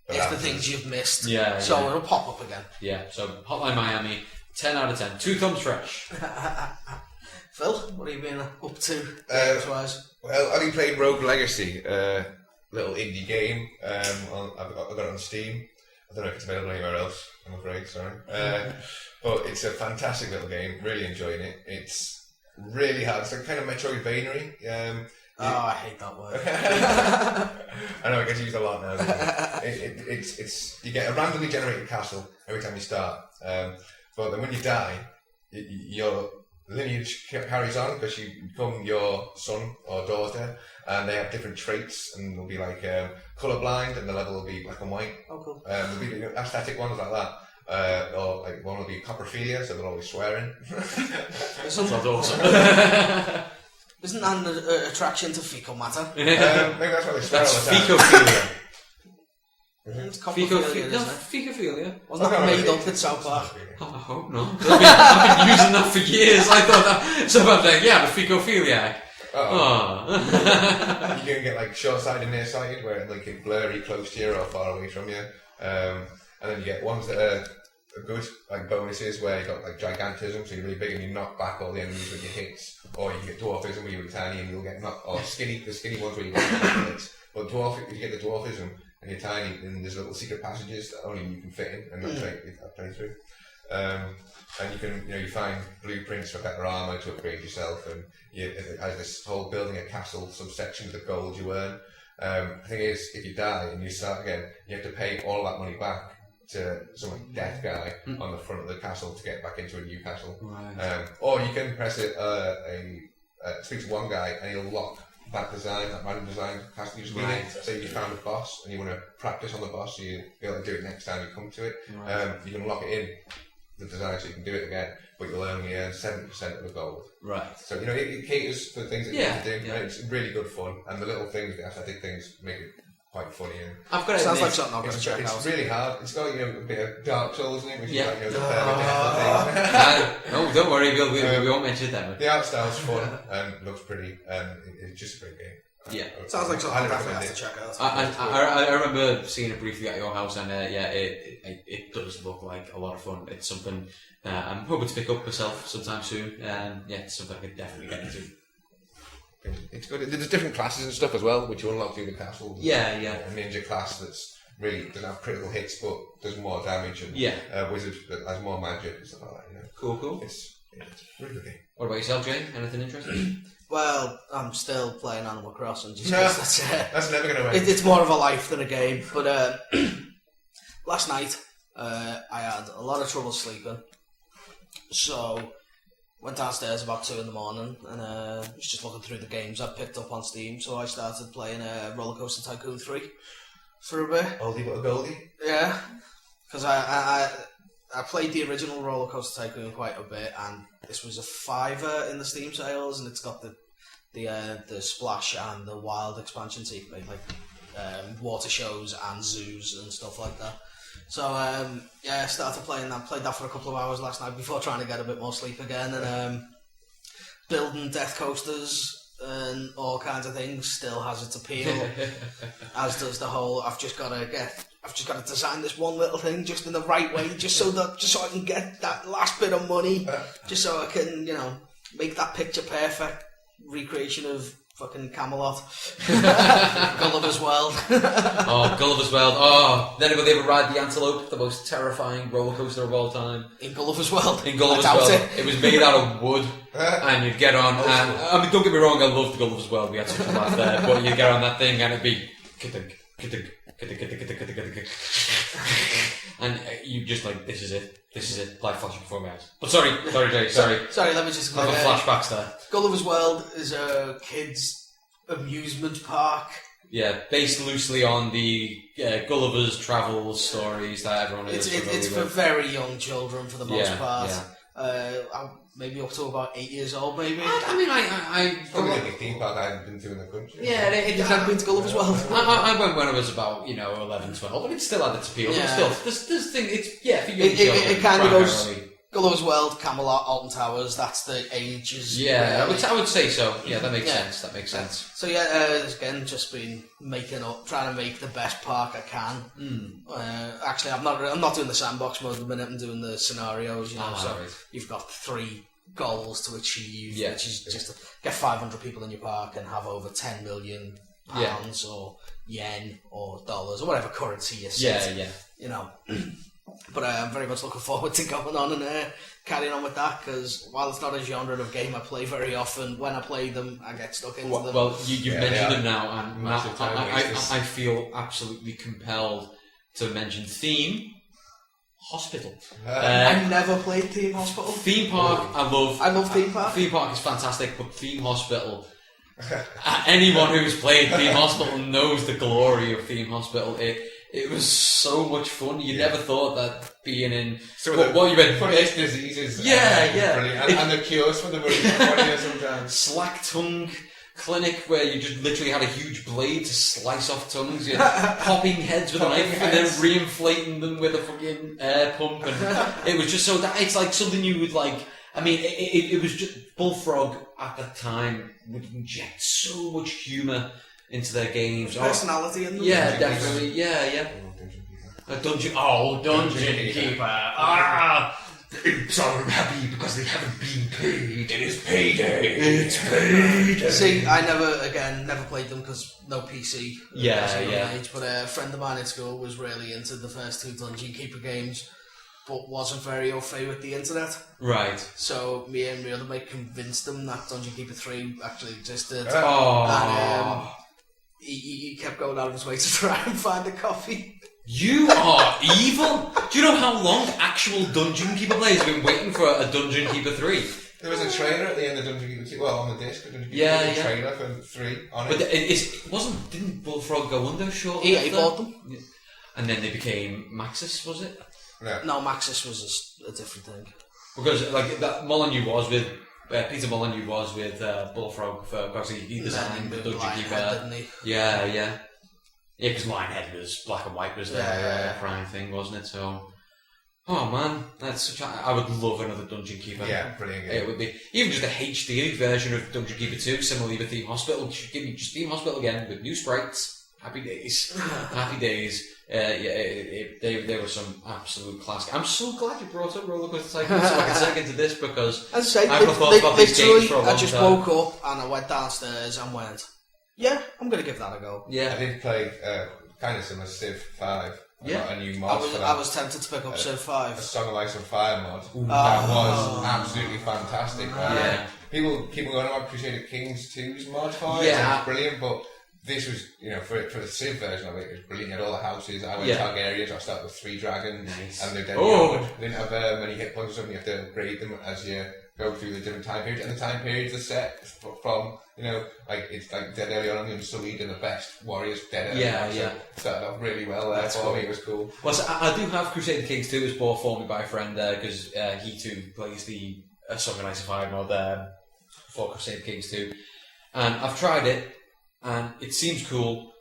it's the things you've missed. Yeah. So it'll pop up again. Yeah. So Hotline Miami, 10 out of 10, 2 thumbs fresh. Phil, what have you been up to games-wise? Well, I've been playing Rogue Legacy. Little indie game. I've got it on Steam. I don't know if it's available anywhere else, I'm afraid, sorry. But it's a fantastic little game, really enjoying it. It's really hard. It's like kind of Metroidvania. I hate that word. I know it gets used a lot now. It's you get a randomly generated castle every time you start. But then when you die, your lineage carries on because you become your son or daughter, and they have different traits, and they'll be like colourblind, and the level will be black and white. Oh, cool. There'll be aesthetic ones like that, or like one will be coprophilia, so they're always swearing. Sounds awesome. Isn't that an attraction to fecal matter? Maybe that's why they swear all the time. Fecophilia. It's coprophilia, isn't it? Fecophilia? Wasn't that made up in South Park? Oh, I hope not. I've been using that for years. I thought that. So I'm like, yeah, the fecophiliac. You can get like short-sighted, near-sighted, where it like blurry, close to you or far away from you. And then you get ones that are good, like bonuses, where you got like gigantism, so you're really big and you knock back all the enemies with your hits. Or you can get dwarfism, where you're tiny and you'll get knocked. Or skinny, the skinny ones where you get hits. But if you get the dwarfism and you're tiny, then there's little secret passages that only you can fit in and not play through. And you can, you find blueprints for better armour to upgrade yourself, and as this whole building a castle subsection of the gold you earn. The thing is, if you die and you start again, you have to pay all that money back to some like death guy on the front of the castle to get back into a new castle. Right. Or you can press it, speak to one guy and he'll lock that random design castle you just need. Say you found a boss and you want to practice on the boss, so you'll be able to do it next time you come to it. Right. You can lock it in the design so you can do it again, but you'll only earn 70% of the gold. Right. So it caters for things that you need to do. And it's really good fun, and the little things, the aesthetic things, make it quite funny. And I've got it. Sounds like something I'm going to check out. It's really hard. It's got a bit of Dark Souls in it, which is like the no, don't worry, we won't mention that. The art style's fun and looks pretty, and it's just a great game. Yeah, sounds like something I definitely have to check out. I remember seeing it briefly at your house, and it does look like a lot of fun. It's something I'm hoping to pick up myself sometime soon. It's something I could definitely get into. It's good. There's different classes and stuff as well, which you unlock through the castle. Yeah. A ninja class that's really doesn't have critical hits, but does more damage, and a wizard that has more magic and stuff like that. Cool. It's really good game. What about yourself, Jane? Anything interesting? Well, I'm still playing Animal Crossing. Just that's never going to win. It's more of a life than a game. But last night, I had a lot of trouble sleeping. So, went downstairs about 2 in the morning and was just looking through the games I picked up on Steam. So I started playing Roller Coaster Tycoon 3 for a bit. Oldie but a goldie? Yeah. Because I played the original Roller Coaster Tycoon quite a bit, and this was a $5 in the Steam sales, and it's got the Splash and the Wild expansion, so you can make like water shows and zoos and stuff like that. So I started playing that. Played that for a couple of hours last night before trying to get a bit more sleep again, and building death coasters and all kinds of things still has its appeal, as does the whole. I've just got to design this one little thing just in the right way, just so I can get that last bit of money, just so I can make that picture perfect recreation of fucking Camelot. Gulliver's World. Gulliver's World. Then they ever ride the Antelope, the most terrifying roller coaster of all time. In Gulliver's World. It was made out of wood, and you'd get on. And I mean, don't get me wrong, I loved Gulliver's World. We had such a laugh there, but you'd get on that thing, and it'd be and you just like, this is it, life flashing before my eyes. But sorry, Jay, sorry. Sorry, let me just... I have flashbacks there. Gulliver's World is a kids' amusement park. Yeah, based loosely on the Gulliver's travel stories that everyone is familiar It's with. for very young children for the most part. Yeah. Maybe up to about 8 years old, maybe. It's probably the only theme park I've been to in the country. Yeah, You have been to Gulliver's World? I went when I was about 11, 12, but it still had its appeal. Yeah. But still, this thing, it's for young children. It kind of goes primarily. Gulliver's World, Camelot, Alton Towers. That's the ages. Yeah, really. I would say so. Yeah, that makes sense. That makes sense. So again, just been trying to make the best park I can. Actually, I'm not doing the sandbox mode at the minute. I'm doing the scenarios. You've got 3 goals to achieve, which is just to get 500 people in your park and have over 10 million pounds or yen or dollars or whatever currency you set. But I'm very much looking forward to going on and carrying on with that, because while it's not a genre of game I play very often, when I play them I get stuck into them. Well, you've mentioned them now, and Massive time wasters. I feel absolutely compelled to mention Theme Hospital. I never played Theme Hospital. Theme Park, I love Theme Park. Theme Park is fantastic, but Theme Hospital... anyone who's played Theme Hospital knows the glory of Theme Hospital. It was so much fun. You never thought that being in... what you meant? Funniest diseases. Brilliant. And the cures for them were funnier sometimes. Slack tongue clinic where you just literally had a huge blade to slice off tongues. You're popping heads with a knife and then re-inflating them with a fucking air pump. And it was just so... that it's like something you would like... I mean, it was just... Bullfrog at the time would inject so much humour into their games. Personality in them. Yeah, definitely. Yeah. Dungeon Keeper. The imps are unhappy because they haven't been paid. It is payday. It's payday. See, I never played them because no PC. Yeah. But a friend of mine at school was really into the first 2 Dungeon Keeper games, but wasn't very au fait with the internet. Right. So me and my other mate convinced him that Dungeon Keeper 3 actually existed. Oh. And he kept going out of his way to try and find a copy. You are evil! Do you know how long actual Dungeon Keeper players have been waiting for a Dungeon Keeper 3? There was a trailer at the end of Dungeon Keeper 2, well, on the disc, Dungeon Keeper 2, a trailer for 3 on it. But didn't Bullfrog go under shortly EA bought them. And then they became Maxis, was it? No, Maxis was a different thing. Because like that Molyneux was with Peter Molyneux was with Bullfrog because he designed the Dungeon Keeper. Didn't he? Yeah, because Lionhead was black and white was their prime thing, wasn't it? So, oh man, that's such I would love another Dungeon Keeper. Yeah, brilliant game. It would be even just a HD version of Dungeon Keeper 2, similarly with Theme Hospital. Give me just Theme Hospital again with new sprites. Happy days, happy days. They were some absolute classic. I'm so glad you brought up Roller Coaster Tycoon so I can seg into this because As I say, I've thought about these games for a long I just time. woke up and I went downstairs and went, yeah, I'm going to give that a go. Yeah, I did play kind of similar Civ 5. I got a new mod for that. I was tempted to pick up Civ A 5. Song of Ice and Fire mod. That was absolutely fantastic. Yeah. People keep going about Crusader Kings 2's mod for it. Yeah. It was brilliant, but this was, for the Civ version of it, it was brilliant. You had all the houses. I went Targaryens. I started with 3 dragons. Nice. And they didn't have many hit points or something. You have to upgrade them as you go through the different time periods. And the time periods are set from, it's like dead early on. I'm Sullied and the best warriors dead early on. So it started off really well there for me. It was cool. Well, so I do have Crusader Kings 2 as bought for me by a friend because he too plays the Song of Ice and Fire mod for Crusader Kings 2. And I've tried it. And it seems cool,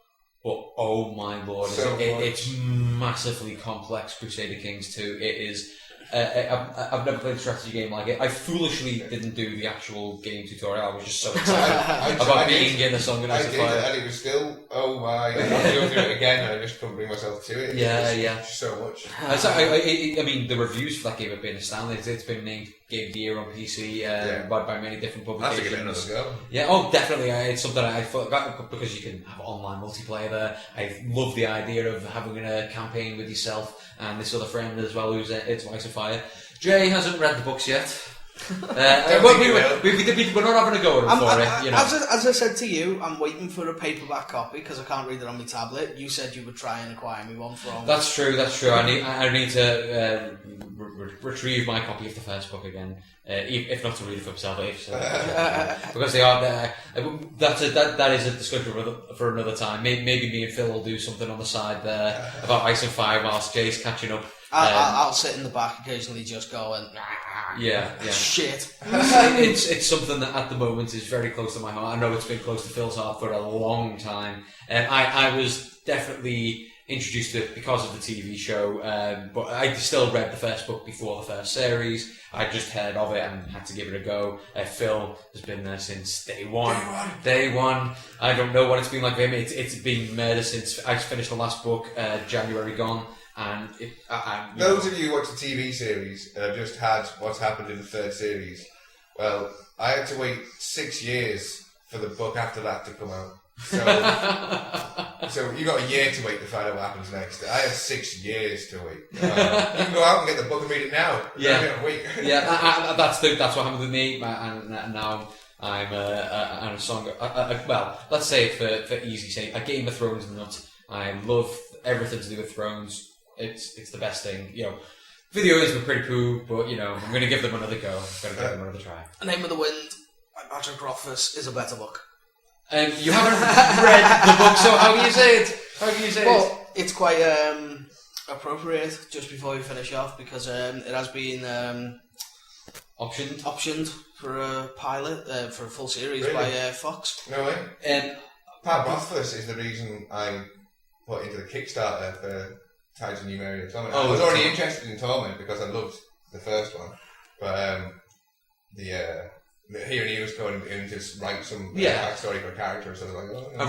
but oh my lord, it's massively complex. Crusader Kings 2. It is. I've never played a strategy game like it. I foolishly didn't do the actual game tutorial. I was just so excited about being in a Song of Ice and Fire. And it was still, oh my, I'm going to do it again, and I just couldn't bring myself to it. It's so much. I mean, the reviews for that game have been astounding. It's been named Game of the Year on PC by many different publications. I'll have to give it another go. Yeah, oh, definitely. It's something I thought, because you can have online multiplayer there. I love the idea of having a campaign with yourself and this other friend as well who's into Ice and Fire. Jay hasn't read the books yet. We're not having a go at it for it. You know. As I said to you, I'm waiting for a paperback copy because I can't read it on my tablet. You said you would try and acquire me one from. That's true. I need to retrieve my copy of the first book again, if not to read it for myself, because they are there. That is a discussion for another time. Maybe me and Phil will do something on the side there about Ice and Fire whilst Jay's catching up. I'll sit in the back occasionally, just going. Yeah. Shit. It's something that at the moment is very close to my heart. I know it's been close to Phil's heart for a long time. I was definitely introduced to it because of the TV show, but I still read the first book before the first series. I just heard of it and had to give it a go. Phil has been there since day one. Day one. I don't know what it's been like for him. It's been murder since I finished the last book, January gone. And those of you who watch the TV series and have just had what's happened in the third series, well, I had to wait 6 years for the book after that to come out. So you got a year to wait to find out what happens next. I had 6 years to wait. You can go out and get the book and read it now. Yeah, wait. that's what happened with me. And now I'm a song. Well, let's say it for easy sake, a Game of Thrones nut. I love everything to do with Thrones. It's the best thing, you know. Video games were pretty poo, but you know, I'm going to give them another go. I'm going to give them another try. A Name of the Wind by Patrick Rothfuss is a better book. You haven't read the book, so how do you say it? Well, it's quite appropriate just before we finish off because it has been optioned for a pilot for a full series by Fox. No way. Pat Rothfuss is the reason I put into the Kickstarter for Tides of Numeria Torment. I was already interested in Torment because I loved the first one, but hearing he was going in to write some backstory for a character, so I was like, a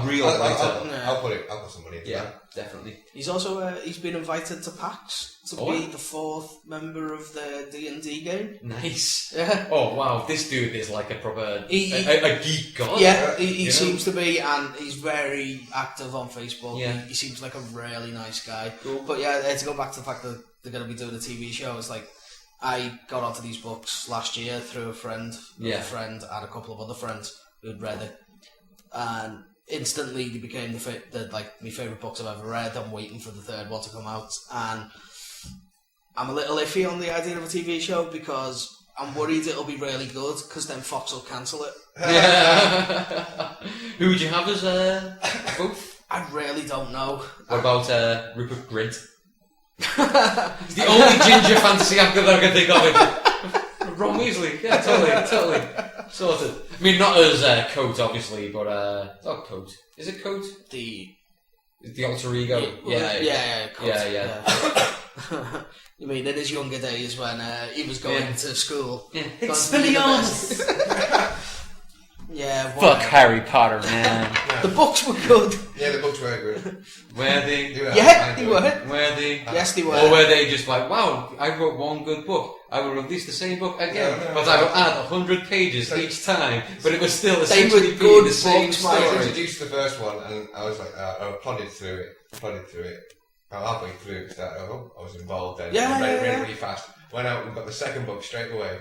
real writer. I'll put some money into that. Definitely. He's also he's been invited to PAX to be the fourth member of the D&D game. Nice. Yeah. Oh wow, this dude is like a proper a geek god. Yeah, he seems to be, and he's very active on Facebook. Yeah. He seems like a really nice guy. Cool. But yeah, to go back to the fact that they're going to be doing a TV show, it's like I got onto these books last year through a friend, and a couple of other friends who'd read it, and instantly they became my favourite books I've ever read. I'm waiting for the third one to come out, and I'm a little iffy on the idea of a TV show because I'm worried it'll be really good because then Fox will cancel it. Who would you have as both? I really don't know. What about Rupert Grint? He's the only ginger fantasy actor that I can think of. Ron Weasley, yeah, totally sorted. I mean, not as Coat, obviously, but it's not Coat. Is it Coat? The alter ego. Coat. Yeah. You mean in his younger days when he was going to school? Yeah. It's Williams. Yeah. Fuck Harry Potter, man. The books were good. Yeah, the books were good. Were they? Yeah, they were. Were they? Yes, they were. Or were they just like, wow, I wrote one good book. I will release the same book again, but I will add 100 pages each time. But it was still essentially being the same story. I was introduced to the first one, and I was like, I plodded through it. About halfway through, I was involved then. I read it really fast. Went out and got the second book straight away,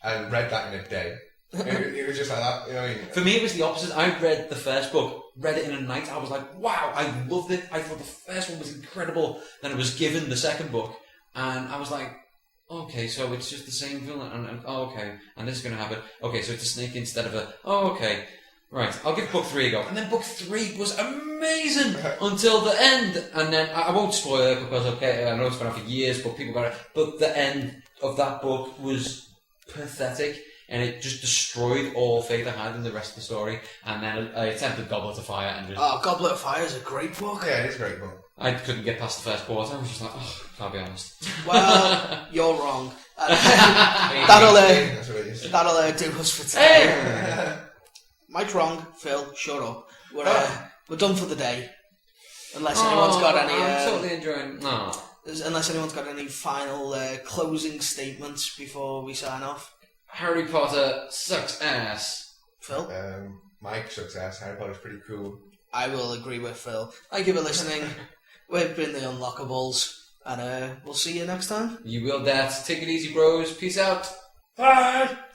and read that in a day. It was just like that, you know what I mean? For me, it was the opposite. I read the first book, read it in a night. I was like, wow, I loved it. I thought the first one was incredible. Then I was given the second book, and I was like, okay, so it's just the same villain, and okay, and this is going to happen. Okay, so it's a snake instead of a, okay, right, I'll give book 3 a go. And then book 3 was amazing until the end. And then, I won't spoil it because, okay, I know it's been out for years, but people got it. But the end of that book was pathetic. And it just destroyed all faith I had in the rest of the story. And then I attempted Goblet of Fire and just... Oh, Goblet of Fire is a great book. Yeah, it is a great book. I couldn't get past the first quarter. I was just like, I'll be honest. Well, you're wrong. That'll do us for today. Hey! Mike's wrong. Phil, shut up. We're done for the day. Unless anyone's got any... I'm totally enjoying... Unless anyone's got any final closing statements before we sign off. Harry Potter sucks ass. Phil? Mike sucks ass. Harry Potter's pretty cool. I will agree with Phil. Thank you for listening. We've been the Unlockablez, and we'll see you next time. You will that. Take it easy, bros. Peace out. Fine.